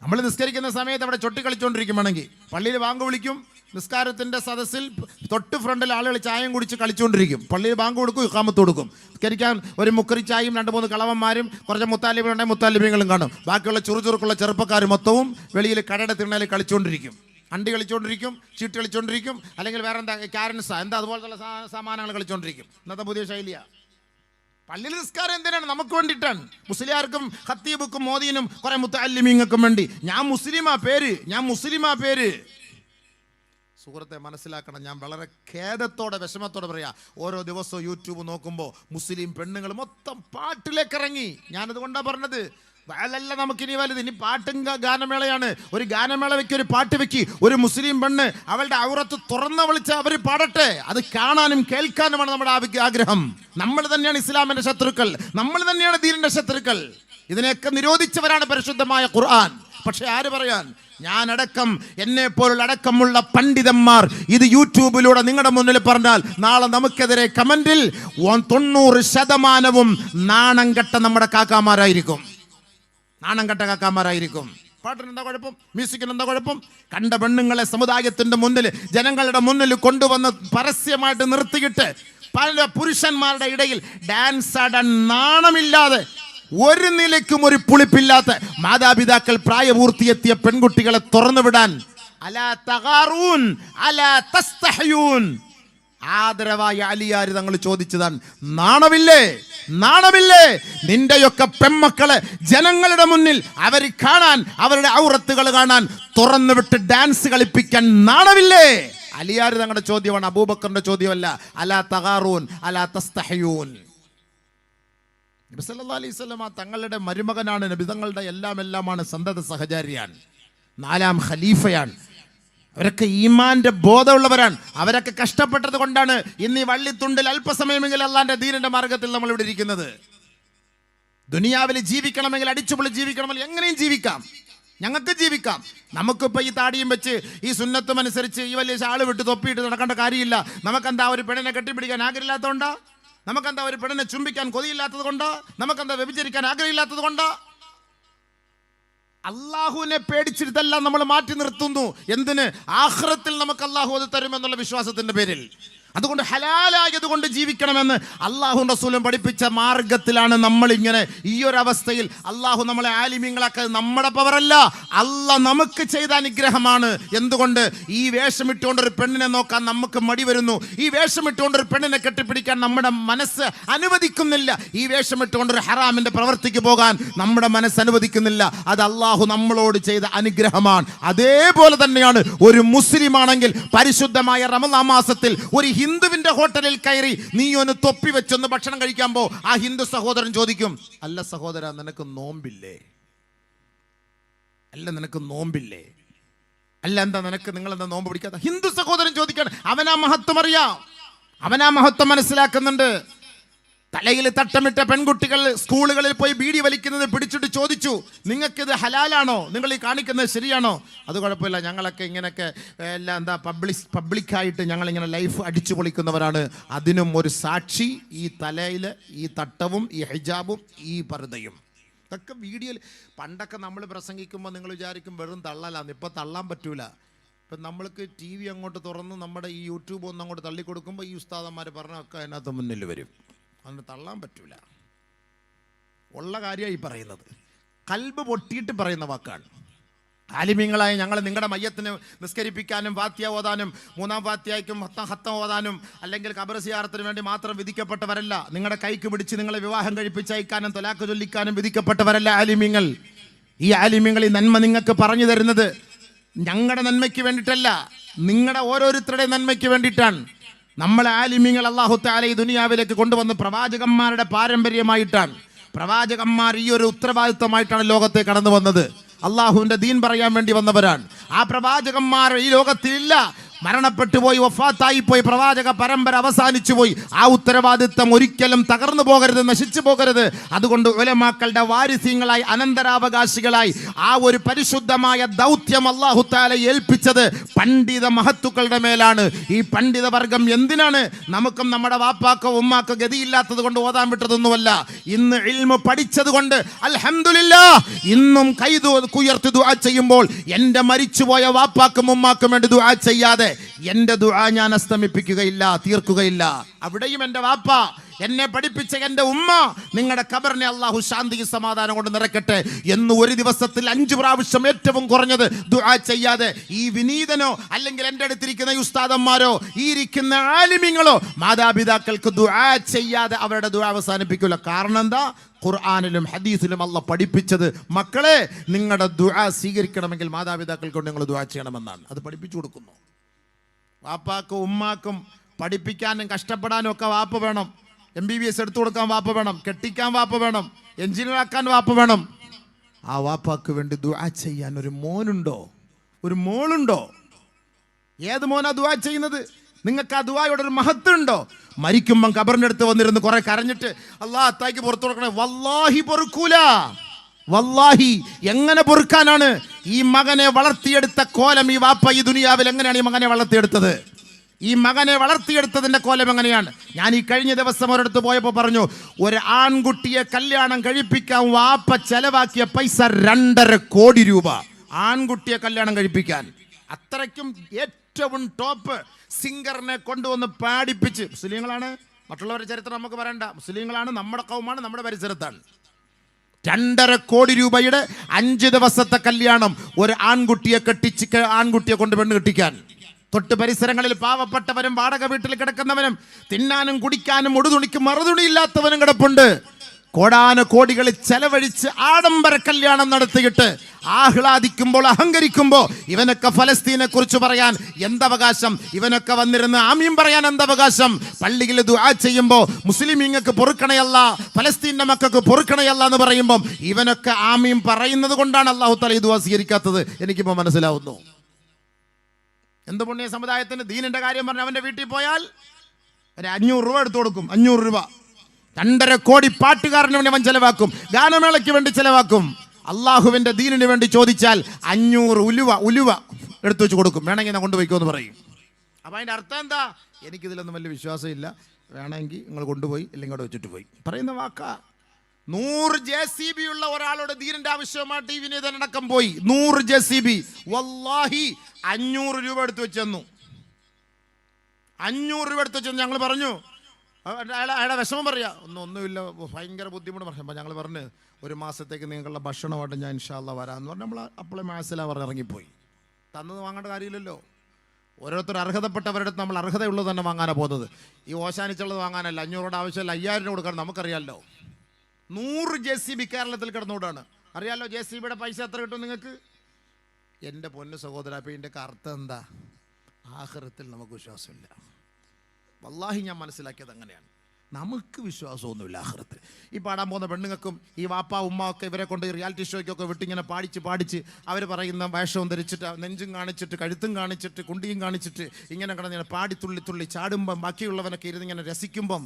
നമ്മൾ നിസ്കരിക്കുന്ന സമയത്ത് അവിടെ ചൊട്ടി കളിച്ചുകൊണ്ടിരിക്കും. വേണമെങ്കിൽ പള്ളിയിൽ ബാങ്ക് വിളിക്കും, നിസ്കാരത്തിൻ്റെ സദസ്സിൽ തൊട്ട് ഫ്രണ്ടിൽ ആളുകൾ ചായം കുടിച്ച് കളിച്ചുകൊണ്ടിരിക്കും. പള്ളിയിൽ ബാങ്ക് കൊടുക്കും, ഇഖാമത്ത് കൊടുക്കും. നിസ്കരിക്കാൻ ഒരു മുക്കറി ചായയും 2-3 കളവന്മാരും കുറച്ച് മുത്താലിബികളുണ്ടെങ്കിൽ മുത്താലിബികളും കാണും. ബാക്കിയുള്ള ചുറുചുറുക്കുള്ള ചെറുപ്പക്കാർ മൊത്തവും വെളിയിൽ കടയുടെ തിണ്ണയിൽ കളിച്ചുകൊണ്ടിരിക്കും. അണ്ടി കളിച്ചുകൊണ്ടിരിക്കും, ചീട്ട് കളിച്ചുകൊണ്ടിരിക്കും, അല്ലെങ്കിൽ വേറെ എന്താ ക്യാരൻസ എന്താ അതുപോലത്തുള്ള സാമാനങ്ങൾ കളിച്ചുകൊണ്ടിരിക്കും. ഇന്നത്തെ പുതിയ ശൈലിയാണ്. പള്ളിയിൽ നിസ്കാരം എന്തിനാണ്? നമുക്ക് വേണ്ടിയിട്ടാണ്. മുസ്ലിയാർക്കും ഖത്തീബുക്കും മോദീനും കുറെ മുത്തഅല്ലിമീങ്ങൾക്കും വേണ്ടി. ഞാൻ മുസ്ലിമാ പേര്. സുഹൃത്തെ മനസ്സിലാക്കണം, ഞാൻ വളരെ ഖേദത്തോടെ വിഷമത്തോടെ പറയാ, ഓരോ ദിവസവും യൂട്യൂബ് നോക്കുമ്പോൾ മുസ്ലിം പെണ്ണുങ്ങൾ മൊത്തം പാട്ടിലേക്ക് ഇറങ്ങി. ഞാനതുകൊണ്ടാണ് പറഞ്ഞത്, വയലല്ല നമുക്കിനി വലുത്, ഇനി പാട്ടും ഗാനമേളയാണ്. ഒരു ഗാനമേള വെക്കി, ഒരു പാട്ട് വെക്കി, ഒരു മുസ്ലിം പെണ്ണ് അവളുടെ ഔറത്ത് തുറന്ന് വിളിച്ച് അവർ പാടട്ടെ. അത് കാണാനും കേൾക്കാനുമാണ് നമ്മുടെ ആഗ്രഹം. നമ്മൾ തന്നെയാണ് ഇസ്ലാമിന്റെ ശത്രുക്കൾ, നമ്മൾ തന്നെയാണ് ദീനിന്റെ ശത്രുക്കൾ. ഇതിനെയൊക്കെ നിരോധിച്ചവരാണ് പരിശുദ്ധമായ ഖുർആൻ. പക്ഷെ ആര് പറയാൻ? ഞാനടക്കം, എന്നെ പോലുള്ള അടക്കമുള്ള പണ്ഡിതന്മാർ ഇത് യൂട്യൂബിലൂടെ നിങ്ങളുടെ മുന്നിൽ പറഞ്ഞാൽ നാളെ നമുക്കെതിരെ കമന്റിൽ 90% നാണം കെട്ട നമ്മുടെ കാക്കാമാരായിരിക്കും. പാട്ടിന് എന്താ കുഴപ്പം? മ്യൂസിക്കിന് എന്താ കുഴപ്പം? കണ്ട പെണ്ണുങ്ങളെ സമുദായത്തിന്റെ മുന്നിൽ, ജനങ്ങളുടെ മുന്നിൽ കൊണ്ടുവന്ന് പരസ്യമായിട്ട് നിർത്തിയിട്ട് പല പുരുഷന്മാരുടെ ഇടയിൽ ഡാൻസ് ആടാൻ നാണമില്ലാതെ, ഒരു നിലയ്ക്കും ഒരു പുളിപ്പില്ലാത്ത മാതാപിതാക്കൾ പ്രായപൂർത്തിയെത്തിയ പെൺകുട്ടികളെ തുറന്നുവിടാൻ അലാ തഗാറൂൻ അലാ തസ്തഹയൂൻ ആദരവായ അലിയാർ തങ്ങൾ ചോദിച്ചതാണ്. നാണമില്ലേ നിന്റെയൊക്കെ പെൺമക്കളെ ജനങ്ങളുടെ മുന്നിൽ അവർ കാണാൻ, അവരുടെ ഔറത്തുകൾ കാണാൻ തുറന്നുവിട്ട് ഡാൻസ് കളിപ്പിക്കാൻ നാണമില്ലേ? അലിയാർ തങ്ങളുടെ ചോദ്യമാണ്, അബൂബക്കറിന്റെ ചോദ്യമല്ല. അലാ തഗാറൂൻ അലാ തസ്തഹയൂൻ. നബി സല്ലല്ലാഹു അലൈഹി വസല്ലം തങ്ങളുടെ മരുമകനാണ്, നബി തങ്ങളുടെ എല്ലാമാണ്, സന്തത സഹചാരിയാണ്, 4ാം ഖലീഫയാണ്. അവരൊക്കെ ഈമാന്റെ ബോധമുള്ളവരാണ്. അവരൊക്കെ കഷ്ടപ്പെട്ടത് കൊണ്ടാണ് ഇന്ന് ഈ വള്ളിത്തുണ്ടിൽ അല്പസമയമെങ്കിലും അള്ളാന്റെ ദീനിന്റെ മാർഗത്തിൽ നമ്മൾ ഇവിടെ ഇരിക്കുന്നത്. ദുനിയാവിൽ ജീവിക്കണമെങ്കിൽ, അടിച്ചുപൊളി ജീവിക്കണമെങ്കിൽ എങ്ങനെയും ജീവിക്കാം, ഞങ്ങൾക്ക് ജീവിക്കാം. നമുക്കിപ്പോൾ ഈ താടിയും വെച്ച് ഈ സുന്നത്തും അനുസരിച്ച് ഈ വലിയ ഷാള് വിട്ട് തൊപ്പിയിട്ട് നടക്കേണ്ട കാര്യമില്ല. നമുക്കെന്താ ഒരു പെണ്ണിനെ കെട്ടിപ്പിടിക്കാൻ ആഗ്രഹമില്ലാത്തതുകൊണ്ടാ? നമുക്കെന്താ ഒരു പെണ്ണിനെ ചുംബിക്കാൻ കൊതിയില്ലാത്തത് കൊണ്ടോ? നമുക്കെന്താ വ്യഭിചരിക്കാൻ ആഗ്രഹമില്ലാത്തത് കൊണ്ടോ? അള്ളാഹുവിനെ പേടിച്ചിട്ടല്ല നമ്മൾ മാറ്റി നിർത്തുന്നു. എന്തിന്? ആഖിറത്തിൽ നമുക്ക് അള്ളാഹു അത് തരുമെന്നുള്ള വിശ്വാസത്തിന്റെ പേരിൽ. അതുകൊണ്ട് ഹലാലായതുകൊണ്ട് ജീവിക്കണമെന്ന് അള്ളാഹു റസൂലും പഠിപ്പിച്ച മാർഗത്തിലാണ് നമ്മൾ ഇങ്ങനെ ഈ ഒരു അവസ്ഥയിൽ. അള്ളാഹു നമ്മളെ ആലിമീങ്ങളാക്കുക നമ്മുടെ പവറല്ല, അള്ളാഹ് നമുക്ക് ചെയ്ത അനുഗ്രഹമാണ്. എന്തുകൊണ്ട്? ഈ വേഷമിട്ടുകൊണ്ടൊരു പെണ്ണിനെ നോക്കാൻ നമുക്ക് മടി വരുന്നു. ഈ വേഷമിട്ടുകൊണ്ടൊരു പെണ്ണിനെ കെട്ടിപ്പിടിക്കാൻ നമ്മുടെ മനസ്സ് അനുവദിക്കുന്നില്ല. ഈ വേഷമിട്ടുകൊണ്ടൊരു ഹറാമിന്റെ പ്രവർത്തിക്ക് പോകാൻ നമ്മുടെ മനസ്സ് അനുവദിക്കുന്നില്ല. അത് അള്ളാഹു നമ്മളോട് ചെയ്ത അനുഗ്രഹമാണ്. അതേപോലെ തന്നെയാണ് ഒരു മുസ്ലിം ആണെങ്കിൽ പരിശുദ്ധമായ റമളാൻ മാസത്തിൽ ഒരു ഹിന്ദുവിന്റെ ഹോട്ടലിൽ കയറി നീ ഒന്ന് തൊപ്പി വെച്ചൊന്ന് ഭക്ഷണം കഴിക്കാൻ പോ, ആ ഹിന്ദു സഹോദരൻ ചോദിക്കും, അല്ല സഹോദര നിനക്ക് നോമ്പില്ലേ? അല്ല എന്താ നിങ്ങളെന്താ നോമ്പ് പിടിക്കാത്ത? ഹിന്ദു സഹോദരൻ ചോദിക്കാണ്. അവനാ മഹത്വം അറിയാം, അവനാ മഹത്വം മനസ്സിലാക്കുന്നുണ്ട്. തലയിൽ തട്ടമിട്ട പെൺകുട്ടികൾ സ്കൂളുകളിൽ പോയി ബീഡി വലിക്കുന്നത് പിടിച്ചിട്ട് ചോദിച്ചു, നിങ്ങൾക്കിത് ഹലാലാണോ? നിങ്ങൾ ഈ കാണിക്കുന്നത് ശരിയാണോ? അത് കുഴപ്പമില്ല, ഞങ്ങളൊക്കെ ഇങ്ങനെയൊക്കെ എല്ലാം എന്താ പബ്ലിക്കായിട്ട് ഞങ്ങളിങ്ങനെ ലൈഫ് അടിച്ചു പൊളിക്കുന്നവരാണ്. അതിനും ഒരു സാക്ഷി ഈ തലയിൽ ഈ തട്ടവും ഈ ഹിജാബും ഈ പർദ്ദയും. ഇതൊക്കെ വീഡിയോയിൽ. പണ്ടൊക്കെ നമ്മൾ പ്രസംഗിക്കുമ്പോൾ നിങ്ങൾ വിചാരിക്കും വെറും തള്ളലാന്ന്. ഇപ്പം തള്ളാൻ പറ്റൂല. ഇപ്പം നമ്മൾക്ക് TV അങ്ങോട്ട് തുറന്ന് നമ്മുടെ ഈ യൂട്യൂബ് ഒന്ന് അങ്ങോട്ട് തള്ളിക്കൊടുക്കുമ്പോൾ ഈ ഉസ്താദന്മാർ പറഞ്ഞൊക്കെ അതിനകത്ത് മുന്നിൽ വരും. അതിന് തള്ളാൻ പറ്റൂല. ഉള്ള കാര്യമായി പറയുന്നത്, കൽബ് പൊട്ടിയിട്ട് പറയുന്ന വാക്കാണ്. ആലിമീങ്ങളായ ഞങ്ങൾ നിങ്ങളുടെ മയ്യത്തിന് നിസ്കരിപ്പിക്കാനും ഫാത്തിഹ ഓതാനും 3ാം ഫാത്തിഹയ്ക്കും ഹത്തം ഓതാനും അല്ലെങ്കിൽ ഖബർ സിയാറത്തിന് വേണ്ടി മാത്രം വിധിക്കപ്പെട്ടവരല്ല. നിങ്ങളുടെ കൈക്ക് പിടിച്ച് നിങ്ങളെ വിവാഹം കഴിപ്പിച്ചയക്കാനും തൊലാക്ക് ചൊല്ലിക്കാനും വിധിക്കപ്പെട്ടവരല്ല ആലിമീങ്ങൾ. ഈ ആലിമീങ്ങൾ ഈ നന്മ നിങ്ങൾക്ക് പറഞ്ഞു തരുന്നത് ഞങ്ങളുടെ നന്മയ്ക്ക് വേണ്ടിയിട്ടല്ല, നിങ്ങളുടെ ഓരോരുത്തരുടെ നന്മയ്ക്ക് വേണ്ടിയിട്ടാണ്. നമ്മളെ ആലിമീങ്ങൾ അല്ലാഹു തആല ഈ ദുനിയാവിലേക്ക് കൊണ്ടുവന്ന് പ്രവാചകന്മാരുടെ പാരമ്പര്യമായിട്ടാണ്. പ്രവാചകന്മാർ ഈ ഒരു ഉത്തരവാദിത്വമായിട്ടാണ് ലോകത്തേക്ക് കടന്നു വന്നത്. അള്ളാഹുവിൻ്റെ ദീൻ പറയാൻ വേണ്ടി വന്നവരാണ്. ആ പ്രവാചകന്മാർ ഈ ലോകത്തിലില്ല. മരണപ്പെട്ടു പോയി, വഫാത്തായി പോയി, പ്രവാചക പരമ്പര അവസാനിച്ചു പോയി. ആ ഉത്തരവാദിത്തം ഒരിക്കലും തകർന്നു പോകരുത്, നശിച്ചു പോകരുത്. അതുകൊണ്ട് ഉലമാക്കളുടെ വാരിസ്യങ്ങളായി, അനന്തരാവകാശികളായി ആ ഒരു പരിശുദ്ധമായ ദൗത്യം അല്ലാഹു തആല ഏൽപ്പിച്ചത് പണ്ഡിത മഹത്തുക്കളുടെ മേലാണ്. ഈ പണ്ഡിത വർഗം എന്തിനാണ്? നമുക്കും നമ്മുടെ വാപ്പാക്കോ ഉമ്മാക്കോ ഗതിയില്ലാത്തത് കൊണ്ട് ഓതാൻ വിട്ടതൊന്നുമല്ല. ഇന്ന് ഇൽമു പഠിച്ചത് കൊണ്ട് അൽഹംദുലില്ലാഹ് ഇന്നും കൈതുയർത്തി ദുആ ചെയ്യുമ്പോൾ എൻ്റെ മരിച്ചുപോയ വാപ്പാക്കും ഉമ്മാക്കും വേണ്ടി ദുആ ചെയ്യാതെ എൻ്റെ ദുആ ഞാൻ അസ്തമിപ്പിക്കുകയില്ല, തീർക്കുകയില്ല. അവിടെയും എൻ്റെ വാപ്പ, എന്നെ പഠിപ്പിച്ച എൻ്റെ ഉമ്മ, നിങ്ങളുടെ ഖബറിനെ അല്ലാഹു ശാന്തിയും സമാധാനം കൊണ്ട് നിറയ്ക്കട്ടെ എന്ന് ഒരു ദിവസത്തിൽ 5 പ്രാവശ്യം ഏറ്റവും കുറഞ്ഞത് ദുആ ചെയ്യാതെ ഈ വിനീതനോ അല്ലെങ്കിൽ എൻ്റെ അടുത്തിരിക്കുന്ന ഉസ്താദന്മാരോ ഈ ഇരിക്കുന്ന ആലിമീങ്ങളോ മാതാപിതാക്കൾക്ക് ദുആ ചെയ്യാതെ അവരുടെ ദുആ അവസാനിപ്പിക്കില്ല. കാരണം എന്താ? ഖുർആനിലും ഹദീസിലും അല്ലാഹ് പഠിപ്പിച്ചത് മക്കളെ നിങ്ങളുടെ ദുആ സ്വീകരിക്കണമെങ്കിൽ മാതാപിതാക്കൾക്ക് കൊണ്ട് നിങ്ങൾ ദുആ ചെയ്യണമെന്നാണ്. അത് പഠിപ്പിച്ചു കൊടുക്കുന്നു. വാപ്പാക്കും ഉമ്മാക്കും പഠിപ്പിക്കാനും കഷ്ടപ്പെടാനും ഒക്കെ വാപ്പ വേണം. MBBS എടുത്തു കൊടുക്കാൻ വാപ്പ വേണം, കെട്ടിക്കാൻ വാപ്പ വേണം, എഞ്ചിനീയർ ആക്കാൻ വാപ്പ വേണം. ആ വാപ്പാക്ക് വേണ്ടി ദുആ ചെയ്യാൻ ഒരു മോനുണ്ടോ, ഒരു മോളുണ്ടോ? ഏത് മോനാ ദുആ ചെയ്യുന്നത്? നിങ്ങൾക്ക് ആ ദുആയുടെ ഒരു മഹത്വം ഉണ്ടോ? മരിക്കുമ്പം ഖബറിന്റെ അടുത്ത് വന്നിരുന്ന് കുറെ കരഞ്ഞിട്ട് അല്ലാഹ് അത്തായിക്ക് പുറത്തു കൊടുക്കണേ, വല്ലാഹി പൊറുക്കൂല. വല്ലാഹി എങ്ങനെ പൊറുക്കാനാണ്? ഈ മകനെ വളർത്തിയെടുത്ത കോലം ഈ വാപ്പ ഈ ദുനിയാവിൽ എങ്ങനെയാണ് ഈ മകനെ വളർത്തിയെടുത്തത്? ഈ മകനെ വളർത്തിയെടുത്തതിൻ്റെ കോലം എങ്ങനെയാണ്? ഞാൻ ഈ കഴിഞ്ഞ ദിവസം ഒരിടത്ത് പോയപ്പോൾ പറഞ്ഞു, ഒരു ആൺകുട്ടിയെ കല്യാണം കഴിപ്പിക്കാൻ വാപ്പ ചെലവാക്കിയ പൈസ 2.5 കോടി രൂപ. ആൺകുട്ടിയെ കല്യാണം കഴിപ്പിക്കാൻ അത്രയ്ക്കും ഏറ്റവും ടോപ്പ് സിംഗറിനെ കൊണ്ടുവന്ന് പാടിപ്പിച്ച്. മുസ്ലിങ്ങളാണ്, മറ്റുള്ളവരുടെ ചരിത്രം നമുക്ക് പറയണ്ട, മുസ്ലിങ്ങളാണ്, നമ്മുടെ കൗമാണ്, നമ്മുടെ പരിസരത്താണ്. 2.5 കോടി രൂപയുടെ 5 ദിവസത്തെ കല്യാണം ഒരു ആൺകുട്ടിയെ ആൺകുട്ടിയെ കൊണ്ട് പെണ്ണ് കെട്ടിക്കാൻ. തൊട്ട് പരിസരങ്ങളിൽ പാവപ്പെട്ടവനും വാടക വീട്ടിൽ കിടക്കുന്നവനും തിന്നാനും കുടിക്കാനും ഉടുതുണിക്കും മറുതുണിയില്ലാത്തവനും കിടപ്പുണ്ട്. കോടാനുകോടികൾ ചെലവഴിച്ച് ആഡംബര കല്യാണം നടത്തിയിട്ട് ആഹ്ലാദിക്കുമ്പോൾ, അഹങ്കരിക്കുമ്പോൾ ഇവനൊക്കെ ഫലസ്തീനെ കുറിച്ച് പറയാൻ എന്തവകാശം? ഇവനൊക്കെ വന്നിരുന്ന് ആമീൻ പറയാൻ എന്തവകാശം? പള്ളിയിൽ ദുആ ചെയ്യുമ്പോൾ മുസ്ലിമീങ്ങൾക്ക് പൊറുക്കണയല്ല, ഫലസ്തീൻ്റെ മക്കൾക്ക് പൊറുക്കണയല്ല എന്ന് പറയുമ്പോൾ ഇവനൊക്കെ ആമീൻ പറയുന്നത് കൊണ്ടാണ് അല്ലാഹു തആല ഈ ദുആ സ്വീകരിക്കാത്തത്. എനിക്കിപ്പോൾ മനസ്സിലാവുന്നു. എന്ത് പുണ്യ സമുദായത്തിന് ദീനിന്റെ കാര്യം പറഞ്ഞ് അവൻ്റെ വീട്ടിൽ പോയാൽ ഒരു 500 രൂപ എടുത്തു കൊടുക്കും. 500 രൂപ 2.5 കോടി പാട്ടുകാരന് വേണ്ടി അവൻ ചെലവാക്കും, ഗാനമേളയ്ക്ക് വേണ്ടി ചെലവാക്കും. അള്ളാഹുവിൻ്റെ ദീനിന് വേണ്ടി ചോദിച്ചാൽ 500 ഉലുവ എടുത്തു വെച്ച് കൊടുക്കും. വേണമെങ്കിൽ ഞാൻ കൊണ്ടുപോയിക്കോ എന്ന് പറയും. അപ്പം അതിൻ്റെ അർത്ഥം എന്താ? എനിക്കിതിലൊന്നും വലിയ വിശ്വാസമില്ല, വേണമെങ്കിൽ നിങ്ങൾ കൊണ്ടുപോയി, ഇല്ലെങ്കിൽ അവിടെ വെച്ചിട്ട് പോയി പറയുന്ന വാക്കാ. 100 JCB ഉള്ള ഒരാളോട് ദീനിന്റെ ആവശ്യമായിട്ട് ഈ വിനീതനടക്കം പോയി. 100 JCB വല്ലാഹി 500 രൂപ എടുത്തു വെച്ചെന്നു. 500 രൂപ എടുത്തു വെച്ചെന്ന് ഞങ്ങൾ പറഞ്ഞു. അയാളുടെ വിഷമം പറയാ, ഒന്നുമില്ല, ഭയങ്കര ബുദ്ധിമുട്ട് പറയുമ്പോൾ ഞങ്ങൾ പറഞ്ഞ് 1 മാസത്തേക്ക് നിങ്ങൾക്കുള്ള ഭക്ഷണമായിട്ട് ഞാൻ ഇൻഷാ അല്ലാഹ് വരാമെന്ന് പറഞ്ഞ് നമ്മൾ അപ്പോഴേ മാസില പറഞ്ഞ് ഇറങ്ങിപ്പോയി. തന്നത് വാങ്ങേണ്ട കാര്യമില്ലല്ലോ. ഓരോരുത്തർ അർഹതപ്പെട്ടവരുടെ അടുത്ത് നമ്മൾ അർഹതയുള്ളത് തന്നെ വാങ്ങാനാണ് പോകുന്നത്. ഈ ഓശാനിച്ചുള്ളത് വാങ്ങാനല്ല. 500 ആവശ്യമില്ല, 5000 കൊടുക്കാൻ നമുക്കറിയാമല്ലോ. 100 JCB കേരളത്തിൽ കിടന്നുകൊണ്ടാണ്. അറിയാലോ JCBയുടെ പൈസ എത്ര കിട്ടും നിങ്ങൾക്ക്? എൻ്റെ പൊന്നു സഹോദര, അപ്പോൾ ഇതിൻ്റെ അർത്ഥം എന്താ? ആഖിറത്തിൽ നമുക്ക് വിശ്വാസമില്ല. വല്ലാഹി ഞാൻ മനസ്സിലാക്കിയത് അങ്ങനെയാണ്. നമുക്ക് വിശ്വാസമൊന്നുമില്ല ആഖിറത്തിൽ. ഈ പാടാൻ പോകുന്ന പെണ്ണുങ്ങൾക്കും ഈ വാപ്പ ഉമ്മ ഒക്കെ ഇവരെ കൊണ്ട് റിയാലിറ്റി ഷോയ്ക്കൊക്കെ വിട്ടിങ്ങനെ പാടിച്ച് അവർ പറയുന്ന വേഷവും ധരിച്ചിട്ട് നെഞ്ചും കാണിച്ചിട്ട് കഴുത്തും കാണിച്ചിട്ട് കുണ്ടിയും കാണിച്ചിട്ട് ഇങ്ങനെ കിടന്നിങ്ങനെ പാടി തുള്ളി ചാടുമ്പം ബാക്കിയുള്ളവനൊക്കെ ഇരുന്നിങ്ങനെ രസിക്കുമ്പം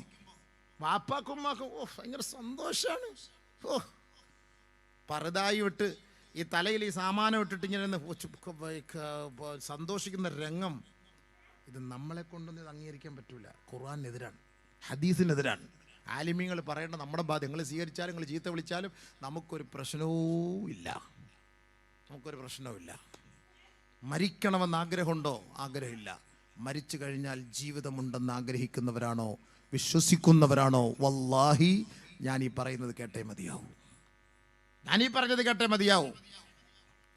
വാപ്പാക്കും ഉമ്മാക്കും ഭയങ്കര സന്തോഷമാണ്. പറുതായി വിട്ട് ഈ തലയിൽ ഈ സാമാനം ഇട്ടിട്ട് ഇങ്ങനെ സന്തോഷിക്കുന്ന രംഗം, ഇത് നമ്മളെ കൊണ്ടൊന്നും ഇത് അംഗീകരിക്കാൻ പറ്റൂല. ഖുർആനെതിരാണ്, ഹദീസിനെതിരാണ്. ആലിമീങ്ങൾ പറയേണ്ട നമ്മുടെ ബാധ്യത. നിങ്ങൾ സ്വീകരിച്ചാലും നിങ്ങൾ ചീത്ത വിളിച്ചാലും നമുക്കൊരു പ്രശ്നവും ഇല്ല. മരിക്കണമെന്ന് ആഗ്രഹമുണ്ടോ? ആഗ്രഹമില്ല. മരിച്ചു കഴിഞ്ഞാൽ ജീവിതമുണ്ടെന്ന് ആഗ്രഹിക്കുന്നവരാണോ, വിശ്വസിക്കുന്നവരാണോ? വല്ലാഹി ഞാൻ ഈ പറയുന്നത് കേട്ടേ മതിയാവും.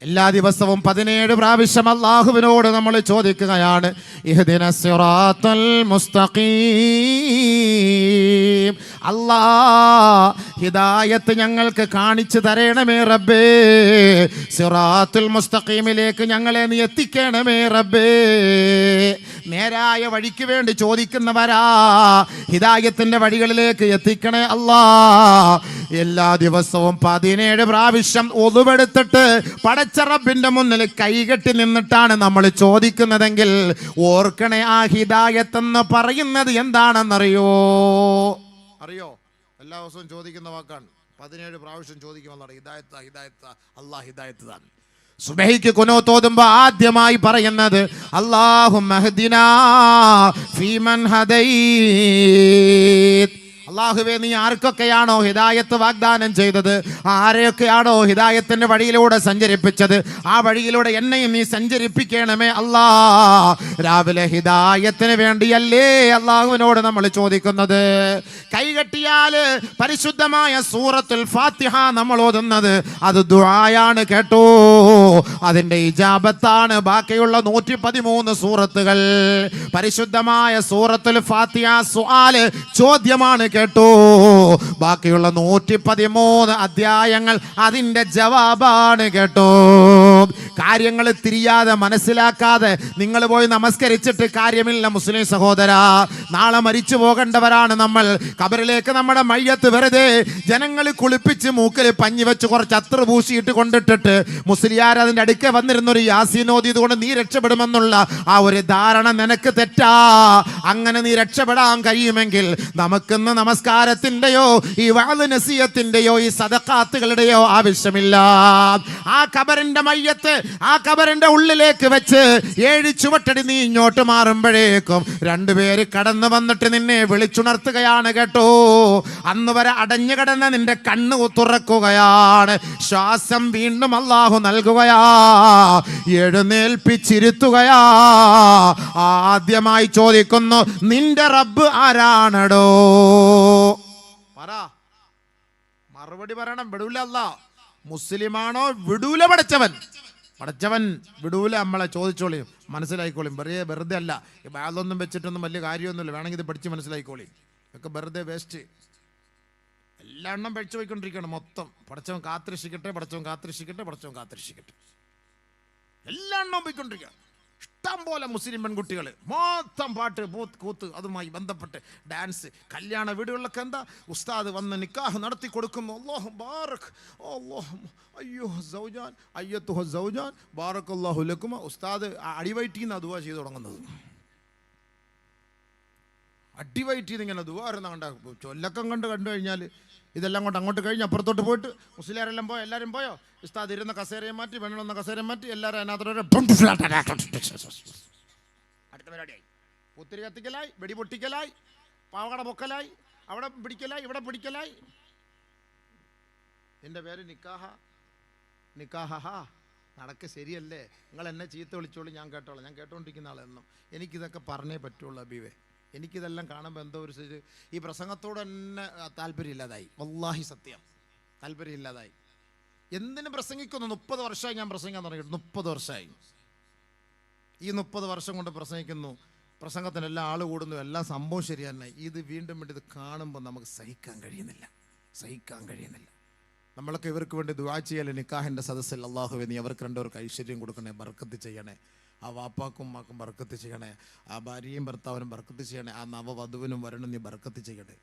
എല്ലാ ദിവസവും 17 പ്രാവശ്യം അല്ലാഹുവിനോട് നമ്മൾ ചോദിക്കുകയാണ്, ഇഹ്ദിന സിറാത്തൽ മുസ്തഖീം. അല്ലാഹ് ഹിദായത്ത് ഞങ്ങൾക്ക് കാണിച്ചു തരണമേ റബ്ബേ. സിറാത്തുൽ മുസ്തഖീമിലേക്ക് ഞങ്ങളെ നീ എത്തിക്കണമേ റബ്ബേ. നേരായ വഴിക്ക് വേണ്ടി ചോദിക്കുന്നവരാ. ഹിദായത്തിന്റെ വഴികളിലേക്ക് എത്തിക്കണേ അല്ലാ. എല്ലാ ദിവസവും 17 പ്രാവശ്യം ഒളുവെടുത്തിട്ട് പടച്ച റബ്ബിന്റെ മുന്നിൽ കൈകെട്ടി നിന്നിട്ടാണ് നമ്മൾ ചോദിക്കുന്നതെങ്കിൽ ഓർക്കണേ, ആ ഹിദായത്ത് എന്ന് പറയുന്നത് എന്താണെന്നറിയോ? അറിയോ? എല്ലാ ദിവസവും ചോദിക്കുന്ന വാക്കാണ്. 17 പ്രാവശ്യം ചോദിക്കുമെന്നാണ് ഹിദായത്ത്, ഹിദായത്ത്, അല്ലാഹ് ഹിദായത്ത് താൻ. സുബഹിക്ക് കുനൂത്ത് ഓതുമ്പോൾ ആദ്യമായി പറയുന്നത് അല്ലാഹുമ്മ ഹ്ദിനാ ഫീമൻ ഹദൈത്. അല്ലാഹുവേ, നീ ആർക്കൊക്കെയാണോ ഹിദായത്ത് വാഗ്ദാനം ചെയ്തത്, ആരെയൊക്കെയാണോ ഹിദായത്തിന്റെ വഴിയിലൂടെ സഞ്ചരിപ്പിച്ചത്, ആ വഴിയിലൂടെ എന്നെയും നീ സഞ്ചരിപ്പിക്കണമേ അല്ലാ. രാവിലെ ഹിദായത്തിന് വേണ്ടിയല്ലേ അല്ലാഹുവിനോട് നമ്മൾ ചോദിക്കുന്നത്? കൈകെട്ടിയാല് പരിശുദ്ധമായ സൂറത്തുൽ ഫാത്തിഹ നമ്മൾ ഓതുന്നത് അത് ദുആയാണ് കേട്ടോ. അതിന്റെ ഇജാബത്താണ്. ബാക്കിയുള്ള 113 സൂറത്തുകൾ. പരിശുദ്ധമായ സൂറത്തുൽ ഫാത്തിഹ സുആല് ചോദ്യമാണ് കേട്ടോ. ബാക്കിയുള്ള 113 അധ്യായങ്ങൾ അതിന്റെ ജവാബാണ് കേട്ടോ. കാര്യങ്ങൾ തിരിയാതെ മനസ്സിലാക്കാതെ നിങ്ങൾ പോയി നമസ്കരിച്ചിട്ട് കാര്യമില്ല മുസ്ലിം സഹോദര. നാളെ മരിച്ചു പോകേണ്ടവരാണ് നമ്മൾ. ഖബറിലേക്ക് നമ്മുടെ മയ്യത്ത് വെറുതെ ജനങ്ങൾ കുളിപ്പിച്ച് മൂക്കിൽ പഞ്ഞി വെച്ച് കുറച്ച് അത്ര പൂശിയിട്ട് കൊണ്ടിട്ടിട്ട് മുസ്ലിയാർ അതിന്റെ അടുക്കെ വന്നിരുന്നൊരു യാസീനോദി ഇതുകൊണ്ട് നീ രക്ഷപ്പെടുമെന്നുള്ള ആ ഒരു ധാരണ നിനക്ക് തെറ്റാ. അങ്ങനെ നീ രക്ഷപ്പെടാൻ കഴിയുമെങ്കിൽ നമുക്കിന്ന് നമസ്കാരത്തിന്റെയോ ഈ വഅദ് നസിയത്തിന്റെയോ ഈ സദഖാത്തുകളുടെയോ ആവശ്യമില്ല. ആ ഖബറിന്റെ മയ്യത്ത് ആ ഖബറിന്റെ ഉള്ളിലേക്ക് വെച്ച് 7 ചുവട്ടടി നീ ഇങ്ങോട്ട് മാറുമ്പോഴേക്കും 2 പേര് കടന്നു വന്നിട്ട് നിന്നെ വിളിച്ചുണർത്തുകയാണ് കേട്ടോ. അന്ന് വരെ അടഞ്ഞു കിടന്ന നിന്റെ കണ്ണ് തുറക്കുകയാണ്. ശ്വാസം വീണ്ടും അല്ലാഹു നൽകുകയാ. എഴുന്നേൽപ്പിച്ചിരുത്തുകയാ. ആദ്യമായി ചോദിക്കുന്നു, നിന്റെ റബ്ബ് ആരാണടോ? പറ, മറുപടി പറയണം. വിടൂല അല്ലാ. മുസ്ലിമാണോ? വിടൂല പടച്ചവൻ. പടച്ചവൻ വിടൂല. നമ്മളെ ചോദിച്ചോളി, മനസ്സിലായിക്കോളിയും. വെറുതെ അല്ല. അതൊന്നും വെച്ചിട്ടൊന്നും വലിയ കാര്യമൊന്നുമില്ല. വേണമെങ്കിൽ ഇത് പഠിച്ച് മനസ്സിലായിക്കോളി. ഇതൊക്കെ വെറുതെ വേസ്റ്റ്. എല്ലാ എണ്ണം പഠിച്ചു പോയിക്കൊണ്ടിരിക്കണം മൊത്തം. പടച്ചവൻ കാത്തിരക്ഷിക്കട്ടെ, പടച്ചവൻ കാത്തിരക്ഷിക്കട്ടെ, പടച്ചവൻ കാത്തിരക്ഷിക്കട്ടെ. എല്ലാ എണ്ണം പോയിക്കൊണ്ടിരിക്കുക. ഇഷ്ടം പോലെ മുസ്ലിം പെൺകുട്ടികൾ മൊത്തം പാട്ട്, കൂത്ത്, അതുമായി ബന്ധപ്പെട്ട് ഡാൻസ്. കല്യാണ വീടുകളിലൊക്കെ എന്താ, ഉസ്താദ് വന്ന് നിക്കാഹ് നടത്തി കൊടുക്കുന്നു. അല്ലാഹു ബാറക്, അല്ലാഹു അയ്യോ സൗജാൻ അയ്യത്തുഹു സൗജാൻ ബാറക്കല്ലാഹു ലക്കുമ. ഉസ്താദ് അടിവയറ്റിന്ന് ദുആ ചെയ്ത് തുടങ്ങുന്നത്. അടിവയറ്റിന്ന് ഇങ്ങനെ ദുആ കണ്ട ചൊല്ലക്കം കണ്ടു കഴിഞ്ഞാൽ ഇതെല്ലാം കൊണ്ട് അങ്ങോട്ട് കഴിഞ്ഞ് അപ്പുറത്തോട്ട് പോയിട്ട് മുസ്ലിയാരെല്ലാം പോയോ? എല്ലാവരും പോയോ? ഉസ്താദ് ഇരുന്ന കസേരയെ മാറ്റി, വെണ്ണുന്ന കസേരയെ മാറ്റി, എല്ലാവരും അതിനകത്തോടെ അടുത്ത പരിപാടിയായി. പുത്തിരി കത്തിക്കലായി, വെടി പൊട്ടിക്കലായി, പാവകട പൊക്കലായി, അവിടെ പിടിക്കലായി, ഇവിടെ പിടിക്കലായി. എൻ്റെ പേര് നിക്കാഹ. നിക്കാഹ നടക്ക് ശരിയല്ലേ? നിങ്ങൾ എന്നെ ചീത്ത വിളിച്ചോളൂ, ഞാൻ കേട്ടോളാം. ഞാൻ കേട്ടോണ്ടിരിക്കുന്ന ആളെന്നും എനിക്കിതൊക്കെ പറഞ്ഞേ പറ്റുള്ളൂ അബീവേ. എനിക്കിതെല്ലാം കാണുമ്പോൾ എന്തോ ഒരു ഈ പ്രസംഗത്തോട് തന്നെ താല്പര്യമില്ലാതായി. വല്ലാഹി സത്യം, താല്പര്യമില്ലാതായി. എന്തിനു പ്രസംഗിക്കുന്നു? 30 വർഷമായി ഞാൻ പ്രസംഗിക്കാൻ തുടങ്ങിയിട്ട്. 30 വർഷമായി. ഈ 30 വർഷം കൊണ്ട് പ്രസംഗിക്കുന്നു. പ്രസംഗത്തിനെല്ലാം ആൾ കൂടുന്നു, എല്ലാം സംഭവം ശരി തന്നെ. ഇത് വീണ്ടും ഇത് കാണുമ്പോൾ നമുക്ക് സഹിക്കാൻ കഴിയുന്നില്ല. നമ്മളൊക്കെ ഇവർക്ക് വേണ്ടി ദുആ ചെയ്യല്ലേ? നിക്കാഹിൻ്റെ സദസ്സിൽ അല്ലാഹുവേ നീ അവർക്ക് 2 പേർക്ക് ഐശ്വര്യം കൊടുക്കണേ, ബർക്കത്ത് ചെയ്യണേ. ആ വാപ്പാക്കും ഉമ്മാക്കും ബർക്കത്ത് ചെയ്യണേ. ആ ഭാര്യയും ഭർത്താവിനും ബർക്കത്ത് ചെയ്യണേ. ആ നവവധുവിനും വരണം നീ ബർക്കത്ത് ചെയ്യണേ.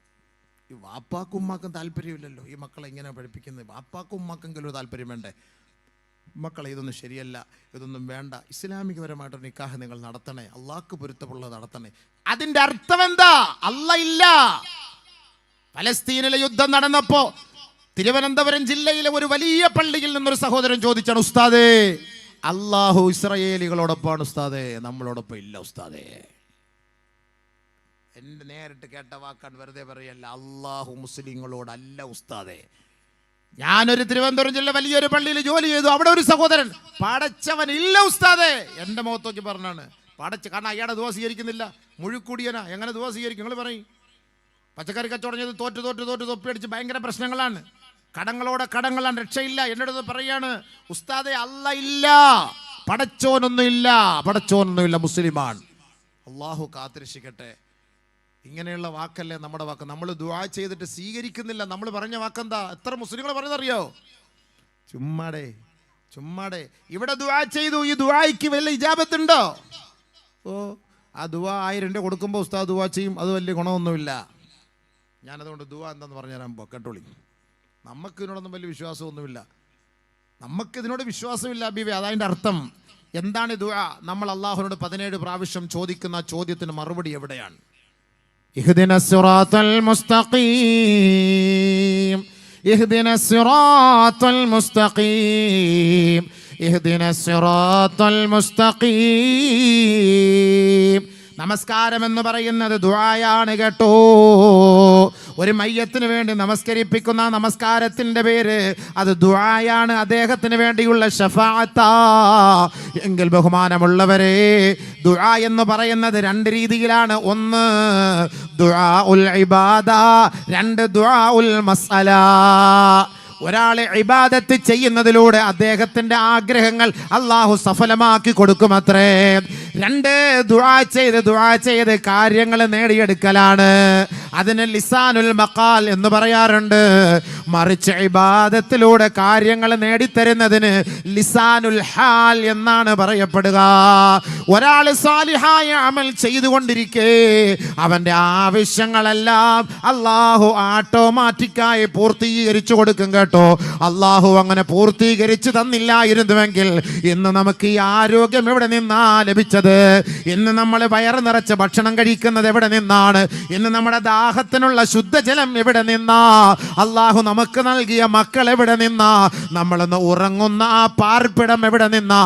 ഈ വാപ്പാക്കും ഉമ്മാക്കും താല്പര്യമില്ലല്ലോ ഈ മക്കളെ ഇങ്ങനെ പഠിപ്പിക്കുന്നത്. വാപ്പാക്കും ഉമ്മാക്കെങ്കിലും താല്പര്യം വേണ്ടേ? മക്കളെ ഇതൊന്നും ശരിയല്ല, ഇതൊന്നും വേണ്ട. ഇസ്ലാമികപരമായിട്ടൊരു നിക്കാഹ് നിങ്ങൾ നടത്തണേ, അള്ളാഹ്ക്ക് പൊരുത്തമുള്ളത് നടത്തണേ. അതിന്റെ അർത്ഥം എന്താ? അല്ലാഹ് ഇല്ല. പലസ്തീനിലെ യുദ്ധം നടന്നപ്പോ തിരുവനന്തപുരം ജില്ലയിലെ ഒരു വലിയ പള്ളിയിൽ നിന്നൊരു സഹോദരൻ ചോദിച്ചാണ്, ഉസ്താദേ അല്ലാഹു ഇസ്രായേലികളോടൊപ്പമാണ് ഉസ്താദേ, നമ്മളോടൊപ്പം ഇല്ല ഉസ്താദേ. എന്റെ നേരിട്ട് കേട്ട വാക്കാൻ വെറുതെ പറയല്ല. അല്ലാഹു മുസ്ലിങ്ങളോടല്ല ഉസ്താദേ. ഞാനൊരു തിരുവനന്തപുരം ജില്ല വലിയൊരു പള്ളിയിൽ ജോലി ചെയ്തു. അവിടെ ഒരു സഹോദരൻ പടച്ചവൻ ഇല്ല ഉസ്താദേ. എൻ്റെ മുഖത്ത് നോക്കി പറഞ്ഞാണ് കാരണം അയാളെ ദുആ സ്വീകരിക്കുന്നില്ല. മുഴുക്കൂടിയനാ, എങ്ങനെ ദുആ സ്വീകരിക്കും? നിങ്ങൾ പറയും. പച്ചക്കറി കച്ചവടം ചെയ്ത് തോറ്റ് തൊപ്പിയടിച്ച് ഭയങ്കര പ്രശ്നങ്ങളാണ്. കടങ്ങളാണ്, രക്ഷയില്ല. എന്നോട് പറയാണ്, ഉസ്താദെ അല്ലാഹ് ഇല്ല, പടച്ചോനൊന്നുമില്ല, മുസ്ലിമാണ്. അള്ളാഹു കാത്തിരക്ഷിക്കട്ടെ. ഇങ്ങനെയുള്ള വാക്കല്ലേ നമ്മുടെ വാക്ക്. നമ്മൾ ദുആ ചെയ്തിട്ട് സ്വീകരിക്കുന്നില്ല. നമ്മൾ പറഞ്ഞ വാക്കെന്താ? എത്ര മുസ്ലിങ്ങൾ പറയുന്നറിയോ? ചുമ്മാടെ ഇവിടെ ദുആ ചെയ്തു, ഈ ദുആയ്ക്ക് വല്ല ഇജാബത്തുണ്ടോ? ഓ ആ ദുആ 1000 രൂപ കൊടുക്കുമ്പോൾ ഉസ്താദ് ദുആ ചെയ്യും, അത് വലിയ ഗുണമൊന്നുമില്ല. ഞാനതുകൊണ്ട് ദുആ എന്താന്ന് പറഞ്ഞുതരാൻ കേട്ടോളി. നമുക്ക് ഇതിനോടൊന്നും വലിയ വിശ്വാസമൊന്നുമില്ല, നമുക്കിതിനോട് വിശ്വാസമില്ല ബീവി. അതതിൻ്റെ അർത്ഥം എന്താണ് ദുആ? നമ്മൾ അള്ളാഹുവിനോട് 17 പ്രാവശ്യം ചോദിക്കുന്ന ചോദ്യത്തിന് മറുപടി എവിടെയാണ്? ഇഹ്ദിനസ് സിറാത്തൽ മുസ്തഖീം, ഇഹ്ദിനസ് സിറാത്തൽ മുസ്തഖീം, ഇഹ്ദിനസ് സിറാത്തൽ മുസ്തഖീം. നമസ്കാരം എന്ന് പറയുന്നത് ദുആയാണ് കേട്ടോ. ഒരു മയ്യത്തിന് വേണ്ടി നമസ്കരിപ്പിക്കുന്ന നമസ്കാരത്തിൻ്റെ പേര് അത് ദുആയാണ്, അദ്ദേഹത്തിന് വേണ്ടിയുള്ള ശഫാഅത്താ. എങ്കിൽ ബഹുമാനമുള്ളവരെ, ദുആ എന്ന് പറയുന്നത് 2 രീതിയിലാണ്. ഒന്ന് ദുആഉൽ ഇബാദ, 2 ദുആഉൽ മസ്അല. ഒരാളെ ഇബാദത്ത് ചെയ്യുന്നതിലൂടെ അദ്ദേഹത്തിൻ്റെ ആഗ്രഹങ്ങൾ അള്ളാഹു സഫലമാക്കി കൊടുക്കുമത്രേ. 2 ദുആ ചെയ്ത് കാര്യങ്ങൾ നേടിയെടുക്കലാണ്. അതിന് ലിസാനുൽ മഖാൽ എന്ന് പറയാറുണ്ട്. മറിച്ച് ഇബാദത്തിലൂടെ കാര്യങ്ങൾ നേടിത്തരുന്നതിന് ലിസാനുൽ ഹാൽ എന്നാണ് പറയപ്പെടുക. ഒരാൾ സാലിഹായ അമൽ ചെയ്തുകൊണ്ടിരിക്കെ അവൻ്റെ ആവശ്യങ്ങളെല്ലാം അള്ളാഹു ഓട്ടോമാറ്റിക്കായി പൂർത്തീകരിച്ചു കൊടുക്കും കേട്ടോ. അള്ളാഹു അങ്ങനെ പൂർത്തീകരിച്ചു തന്നില്ലായിരുന്നുവെങ്കിൽ ഇന്ന് നമുക്ക് ഈ ആരോഗ്യം എവിടെ നിന്നാ ലഭിച്ചത്? ഇന്ന് നമ്മൾ വയറ് നിറച്ച് ഭക്ഷണം കഴിക്കുന്നത് എവിടെ നിന്നാണ്? ഇന്ന് നമ്മുടെ ദാഹത്തിനുള്ള ശുദ്ധജലം എവിടെ നിന്നാ? അള്ളാഹു നമുക്ക് നൽകിയ മക്കൾ എവിടെ നിന്നാ? നമ്മളിന്ന് ഉറങ്ങുന്ന ആ പാർപ്പിടം എവിടെ നിന്നാ?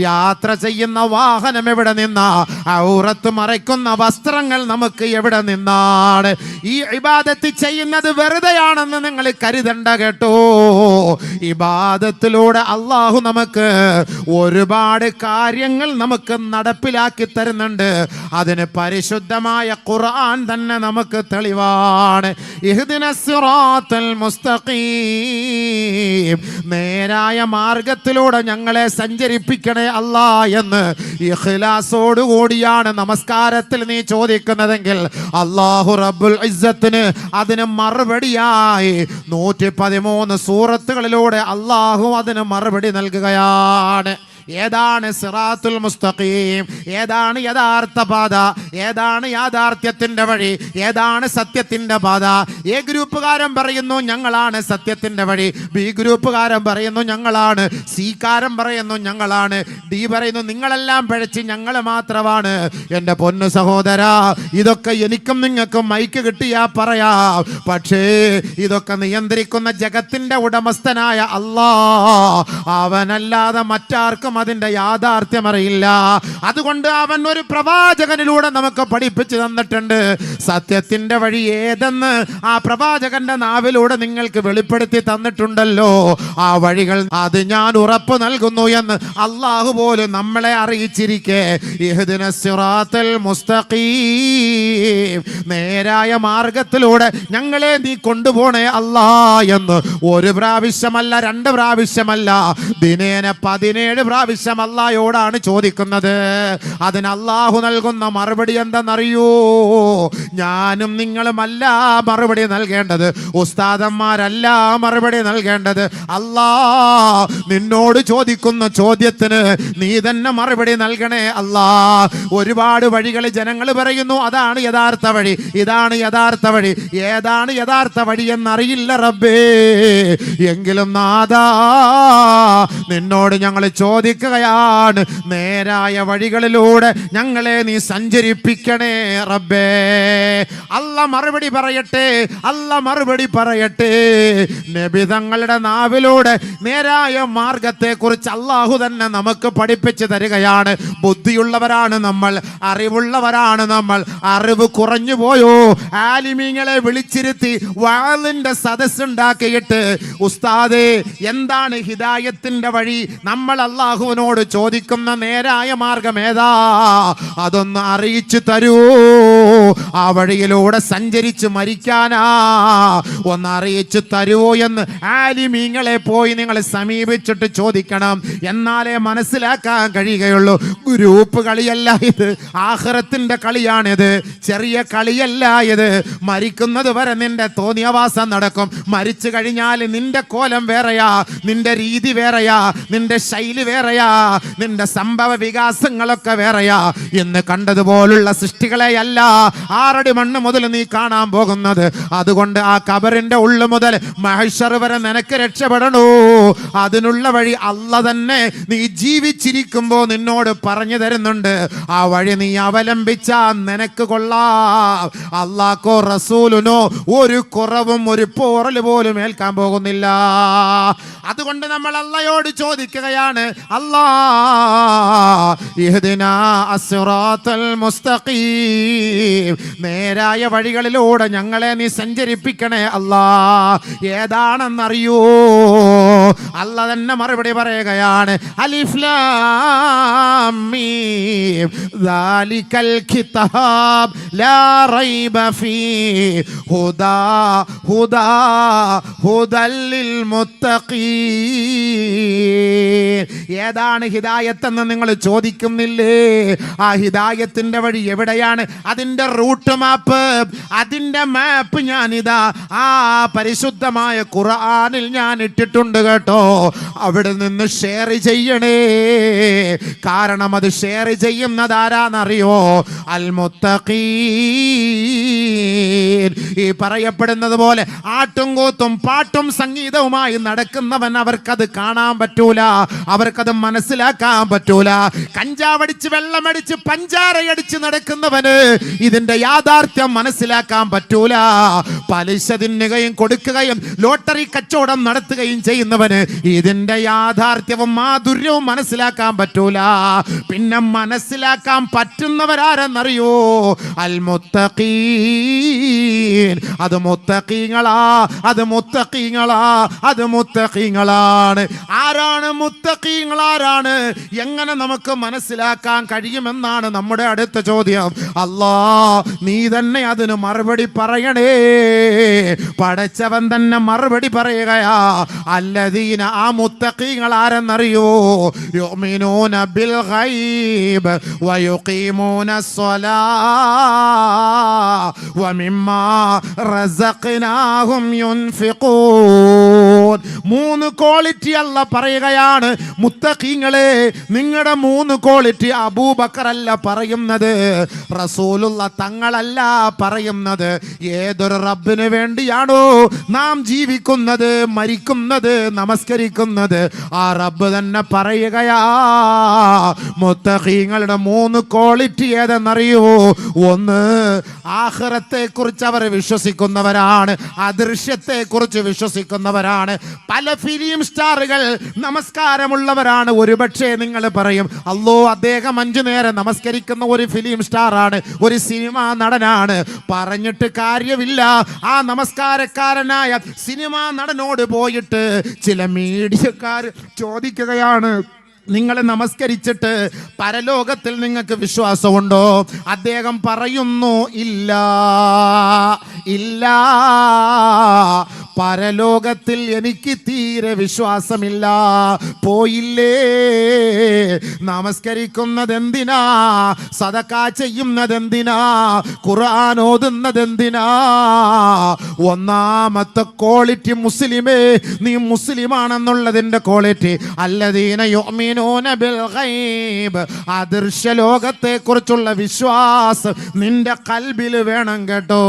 യാത്ര ചെയ്യുന്ന വാഹനം എവിടെ നിന്നാ? ഔറത്ത് മറയ്ക്കുന്ന വസ്ത്രങ്ങൾ നമുക്ക് എവിടെ നിന്നാണ്? ഈ ഇബാദത്ത് ചെയ്യുന്നത് വെറുതെയാണെന്ന് നിങ്ങൾ കരുതണ്ട കേട്ടോ. ഇബാദത്തിലൂടെ അള്ളാഹു നമുക്ക് ഒരുപാട് കാര്യങ്ങൾ നമുക്ക് നടപ്പിലാക്കി തരുന്നുണ്ട്. അതിന് പരിശുദ്ധമായ ഖുർആൻ തന്നെ നമുക്ക് തെളിവാണ്. ഇഹ്ദിനസ് സിറാത്തൽ മുസ്തഖീം, നേരായ മാർഗത്തിലൂടെ ഞങ്ങളെ സഞ്ചരിപ്പിക്കണേ അല്ലാ എന്ന് ഇഖ്ലാസോടുകൂടിയാണ് നമസ്കാരത്തിൽ നീ ചോദിക്കുന്നതെങ്കിൽ അല്ലാഹു റബ്ബുൽ ഇസ്സത്തിന് അതിന് മറുപടിയായി 113 സൂറത്തുകളിലൂടെ അല്ലാഹു അതിന് മറുപടി നൽകുകയാണ്. ഏതാണ് സിറാത്തുൽ മുസ്തഖീം? ഏതാണ് യഥാർത്ഥ പാത? ഏതാണ് യാഥാർത്ഥ്യത്തിൻ്റെ വഴി? ഏതാണ് സത്യത്തിൻ്റെ പാത? എ ഗ്രൂപ്പുകാരൻ പറയുന്നു ഞങ്ങളാണ് സത്യത്തിൻ്റെ വഴി, ബി ഗ്രൂപ്പുകാരൻ പറയുന്നു ഞങ്ങളാണ്, സി കാരൻ പറയുന്നു ഞങ്ങളാണ്, ഡി പറയുന്നു നിങ്ങളെല്ലാം പിഴച്ച് ഞങ്ങൾ മാത്രമാണ്. എൻ്റെ പൊന്നു സഹോദരാ, ഇതൊക്കെ എനിക്കും നിങ്ങൾക്കും മൈക്ക് കിട്ടിയാ പറയാം. പക്ഷേ ഇതൊക്കെ നിയന്ത്രിക്കുന്ന ജഗത്തിൻ്റെ ഉടമസ്ഥനായ അല്ലാഹ്, അവനല്ലാതെ മറ്റാർക്കും അതിന്റെ യാഥാർത്ഥ്യം അറിയില്ല. അതുകൊണ്ട് അവൻ ഒരു പ്രവാചകനിലൂടെ നമുക്ക് പഠിപ്പിച്ചു തന്നിട്ടുണ്ട്. സത്യത്തിന്റെ വഴി ഏതെന്ന് ആ പ്രവാചകന്റെ നാവിലൂടെ നിങ്ങൾക്ക് വെളിപ്പെടുത്തി തന്നിട്ടുണ്ടല്ലോ. ആ വഴികൾ അത് ഞാൻ ഉറപ്പ് നൽകുന്നു എന്ന് അള്ളാഹു പോലും നമ്മളെ അറിയിച്ചിരിക്കെ ഇഹ്ദിനസ് സിറാത്തൽ മുസ്തഖീം, നേരായ മാർഗത്തിലൂടെ ഞങ്ങളെ നീ കൊണ്ടുപോണേ അല്ലാ എന്ന് 1 പ്രാവശ്യമല്ല 2 പ്രാവശ്യമല്ല ദിനേന 17 പ്രാവശ്യം അല്ലാഹയോടാണ് ചോദിക്കുന്നത്. അതിന് അല്ലാഹു നൽകുന്ന മറുപടി എന്തെന്നറിയോ? ഞാനും നിങ്ങളുമല്ല മറുപടി നൽകേണ്ടത്, ഉസ്താദന്മാരല്ല മറുപടി നൽകേണ്ടത്. അല്ലാഹ് നിന്നോട് ചോദിക്കുന്ന ചോദ്യത്തിന് നീ തന്നെ മറുപടി നൽകണേ അല്ലാ. ഒരുപാട് വഴികൾ ജനങ്ങൾ പറയുന്നു അതാണ് യഥാർത്ഥ വഴി, ഇതാണ് യഥാർത്ഥ വഴി. ഏതാണ് യഥാർത്ഥ വഴി എന്നറിയില്ല റബ്ബേ. എങ്കിലും നാദാ നിന്നോട് ഞങ്ങൾ ചോദിക്കുകയാണ്, നേരായ വഴികളിലൂടെ ഞങ്ങളെ നീ സഞ്ചരിപ്പിക്കണേ റബ്ബേ. അല്ല മറുപടി പറയട്ടെ, അല്ല മറുപടി പറയട്ടെ. നബി തങ്ങളുടെ നാവിലൂടെ നേരായ മാർഗത്തെക്കുറിച്ച് അല്ലാഹു തന്നെ നമുക്ക് പഠിപ്പിച്ചു തരികയാണ്. ബുദ്ധിയുള്ളവരാണ് നമ്മൾ, അറിവുള്ളവരാണ് നമ്മൾ. അറിവ് കുറഞ്ഞു പോയോ? ആലിമീങ്ങളെ വിളിച്ചിരുത്തി വാളിന്റെ സദസ്സുണ്ടാക്കിയിട്ട് ഉസ്താദേ എന്താണ് ഹിദായത്തിന്റെ വഴി? നമ്മൾ അല്ലാഹുവിനോട് ചോദിക്കുന്ന നേരായ മാർഗം ഏതാ? അതൊന്ന് അറിയിച്ചു തരൂ. ആ വഴിയിലൂടെ സഞ്ചരിച്ച് മരിക്കാനാ, ഒന്ന് അറിയിച്ചു തരുവോ എന്ന് ആലിമീങ്ങളെ പോയി നിങ്ങൾ സമീപിച്ചിട്ട് ചോദിക്കണം. എന്നാലേ മനസ്സിലാക്കാൻ കഴിയുകയുള്ളൂ. ഗ്രൂപ്പ് കളിയല്ല ഇത്, ആഖിറത്തിന്റെ കളിയാണിത്. ചെറിയ കളിയല്ല ഇത്. മരിക്കുന്നത് വരെ നിന്റെ തോന്നിയവാസം നടക്കും. മരിച്ചു കഴിഞ്ഞാൽ നിന്റെ കോലം വേറെയാ, നിന്റെ രീതി വേറെയാ, നിന്റെ ശൈലി വേറെയാ. വേറെയാ, നിന്റെ സംഭവ വികാസങ്ങളൊക്കെ വേറെയാ. ഇന്ന് കണ്ടതുപോലുള്ള സൃഷ്ടികളെയല്ല 6 അടി മണ്ണ് മുതൽ നീ കാണാൻ പോകുന്നത്. അതുകൊണ്ട് ആ ഖബറിന്റെ ഉള്ളു മുതൽ മഹ്ശർ വരെ നിനക്ക് രക്ഷപ്പെടണോ, അതിനുള്ള വഴി അല്ല തന്നെ നീ ജീവിച്ചിരിക്കുമ്പോ നിന്നോട് പറഞ്ഞു തരുന്നുണ്ട്. ആ വഴി നീ അവലംബിച്ചാ നിനക്ക് കൊള്ളാം. അല്ലാഹ്ക്കോ റസൂലിനോ ഒരു കുറവും ഒരു പോറൽ പോലും ഏൽക്കാൻ പോകുന്നില്ല. അതുകൊണ്ട് നമ്മൾ അല്ലാഹയോട് ചോദിക്കുകയാണ്, അല്ലാ ഇഹ്ദിനാ അസ്റാത്തൽ മുസ്തഖീം, നേരായ വഴികളിലൂടെ ഞങ്ങളെ നീ സഞ്ചരിപ്പിക്കണേ അല്ലാ. ഏതാണെന്നറിയോ? അല്ലാഹ് തന്നെ മറുപടി പറയുകയാണ്, അലിഫ് ലാം മീം ദാലികൽ കിതാബ് ലാ റൈബ ഫീഹി ഹുദാ ഹുദാ ഹുദൽ ലിൽ മുത്തഖീൻ. ഏതാണ് ഹിദായത്ത് എന്ന് നിങ്ങൾ ചോദിക്കുന്നില്ലേ? ആ ഹിദായത്തിന്റെ വഴി എവിടെയാണ്? അതിന്റെ റൂട്ട് മാപ്പ്, അതിന്റെ മാപ്പ് ഞാനിതാ ആ പരിശുദ്ധമായ ഖുർആനിൽ ഞാൻ ഇട്ടിട്ടുണ്ട് കേട്ടോ. അവിടെ നിന്ന് ഷെയർ ചെയ്യണേ. കാരണം അത് ഷെയർ ചെയ്യുന്നത് ആരാന്നറിയോ? അൽ മുത്തഖീൻ. ഈ പറയപ്പെടുന്നത് പോലെ ആട്ടും കൂത്തും പാട്ടും സംഗീതവുമായി നടക്കുന്നവൻ അവർക്കത് കാണാൻ പറ്റൂല, അവർക്കത് മനസ്സിലാക്കാൻ പറ്റൂല. കഞ്ചാവടിച്ച് വെള്ളമടിച്ച് പഞ്ചാരയടിച്ച് നടക്കുന്നവന് ഇതിന്റെ യാഥാർത്ഥ്യം മനസ്സിലാക്കാൻ പറ്റൂല. പലിശ തിന്നുകയും കൊടുക്കുകയും ലോട്ടറി കച്ചവടം നടത്തുകയും ചെയ്യുന്നവന് ഇതിന്റെ യാഥാർത്ഥ്യവും മാധുര്യവും മനസ്സിലാക്കാൻ പറ്റൂല. പിന്നെ മനസ്സിലാക്കാൻ പറ്റുന്നവരാരെന്നറിയോ? അൽ മുത്തഖീൻ. അത് മുത്തഖീങ്ങളാ, അത് മുത്തഖീങ്ങളാ, അത് മുത്തഖീങ്ങളാണ്. ആരാണ് മുത്തഖീങ്ങൾ? ആരാണ്? എങ്ങനെ നമുക്ക് മനസ്സിലാക്കാൻ കഴിയുമെന്നാണ് നമ്മുടെ അടുത്ത ചോദ്യം. അല്ലാ, നീ തന്നെ അതിന് മറുപടി പറയണേ. പടച്ചവൻ തന്നെ മറുപടി പറയുകയാ. അല്ലദീന, ആ മുത്തഖീങ്ങൾ ആരെന്നറിയോ? യുഅ്മിനൂന ബിൽ ഗൈബ് വയുഖീമൂന സ്വലാ വമിമ്മാ റസഖ്നാഹും യുൻഫിഖൂൻ. 3 ക്വാളിറ്റി അല്ല പറയുകയാണ്. മുത്തഖീങ്ങളെ, നിങ്ങളുടെ 3 ക്വാളിറ്റി അബൂബക്കർ അല്ല പറയുന്നത്, റസൂലുള്ള തങ്ങളല്ല പറയുന്നത്. ഏതൊരു റബ്ബിന് വേണ്ടിയാണോ നാം ജീവിക്കുന്നത്, മരിക്കുന്നത്, നമസ്കരിക്കുന്നത്, ആ റബ്ബ് തന്നെ പറയുകയാ. മുത്തഖീങ്ങളുടെ 3 ക്വാളിറ്റി ഏതെന്നറിയോ? ഒന്ന്, ആഖിറത്തെ കുറിച്ച് അവർ വിശ്വസിക്കുന്നവരാണ്, അദൃശ്യത്തെ കുറിച്ച് വിശ്വസിക്കുന്നവരാണ്. പല ഫിലിം സ്റ്റാറുകൾ നമസ്കാരമുള്ളവരാണ്. ഒരുപക്ഷെ നിങ്ങൾ പറയും, അല്ലോ അദ്ദേഹം 5 നേരം നമസ്കരിക്കുന്ന ഒരു ഫിലിം സ്റ്റാറാണ്, ഒരു സിനിമാ നടനാണ്. പറഞ്ഞിട്ട് കാര്യമില്ല. ആ നമസ്കാരക്കാരനായ സിനിമാ നടനോട് പോയിട്ട് ചില മീഡിയക്കാർ ചോദിക്കുകയാണ്, നിങ്ങൾ നമസ്കരിച്ചിട്ട് പരലോകത്തിൽ നിങ്ങൾക്ക് വിശ്വാസമുണ്ടോ? അദ്ദേഹം പറയുന്നു, ഇല്ല ഇല്ല, പരലോകത്തിൽ എനിക്ക് തീരെ വിശ്വാസമില്ല. പോയില്ലേ? നമസ്കരിക്കുന്നത് എന്തിനാ? സദഖ ചെയ്യുന്നത് എന്തിനാ? ഖുർആൻ ഓതുന്നത് എന്തിനാ? ഒന്നാമത്തെ ക്വാളിറ്റി മുസ്ലിമേ, നീ മുസ്ലിമാണെന്നുള്ളതിന്റെ ക്വാളിറ്റി അല്ലദീന യുഅ്മിനൂന ബിൽ ഗൈബ്, അദൃശ്യ ലോകത്തെ കുറിച്ചുള്ള വിശ്വാസം നിന്റെ ഖൽബിൽ വേണം കേട്ടോ.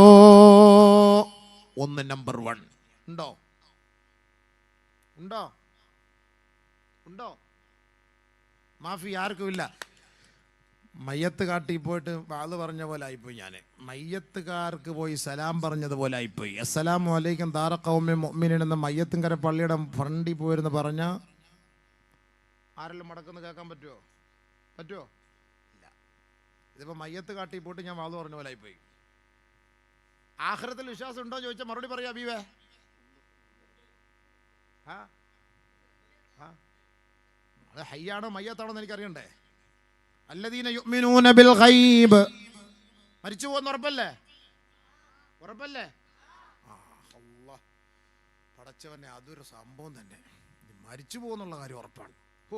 ഒന്ന്, നമ്പർ 1. ഉണ്ടോ? ഉണ്ടോ? ഉണ്ടോ? മാഫി ആർക്കും ഇല്ല. മയ്യത്ത് കാട്ടി പോയിട്ട് വാള് പറഞ്ഞ പോലെ ആയിപ്പോയി. ഞാൻ മയ്യത്തുകാർക്ക് പോയി സലാം പറഞ്ഞതുപോലെ ആയിപ്പോയി. അസ്സലാമു അലൈക്കും ദാറ ഖൗമി മുഅ്മിനീൻ എന്ന മയ്യത്തുങ്കര പള്ളിയുടെ ഫ്രണ്ടിൽ പോയിരുന്ന് പറഞ്ഞ ആരെല്ലാം മടക്കുന്ന കേൾക്കാൻ പറ്റുമോ? പറ്റുമോ? ഇല്ല. ഇതിപ്പോൾ മയ്യത്ത് കാട്ടി പോയിട്ട് ഞാൻ വാള് പറഞ്ഞ പോലെ ആയിപ്പോയി. ആഖിറത്തിൽ വിശ്വാസം ഉണ്ടോ ചോദിച്ചാൽ മറുപടി പറയാ ബീവേ. അത് ഹയ്യാണോ മയ്യത്താണോ എന്ന് എനിക്കറിയണ്ടേ? അല്ലദീന യുഅ്മിനൂന ബിൽ ഗൈബ്, മരിച്ചു പോകുന്ന ഉറപ്പല്ലേ? ഉറപ്പല്ലേ? പടച്ചവനെ, അതൊരു സംഭവം തന്നെ. മരിച്ചു പോകുന്നുള്ള കാര്യം ഉറപ്പാണ്. ഓ,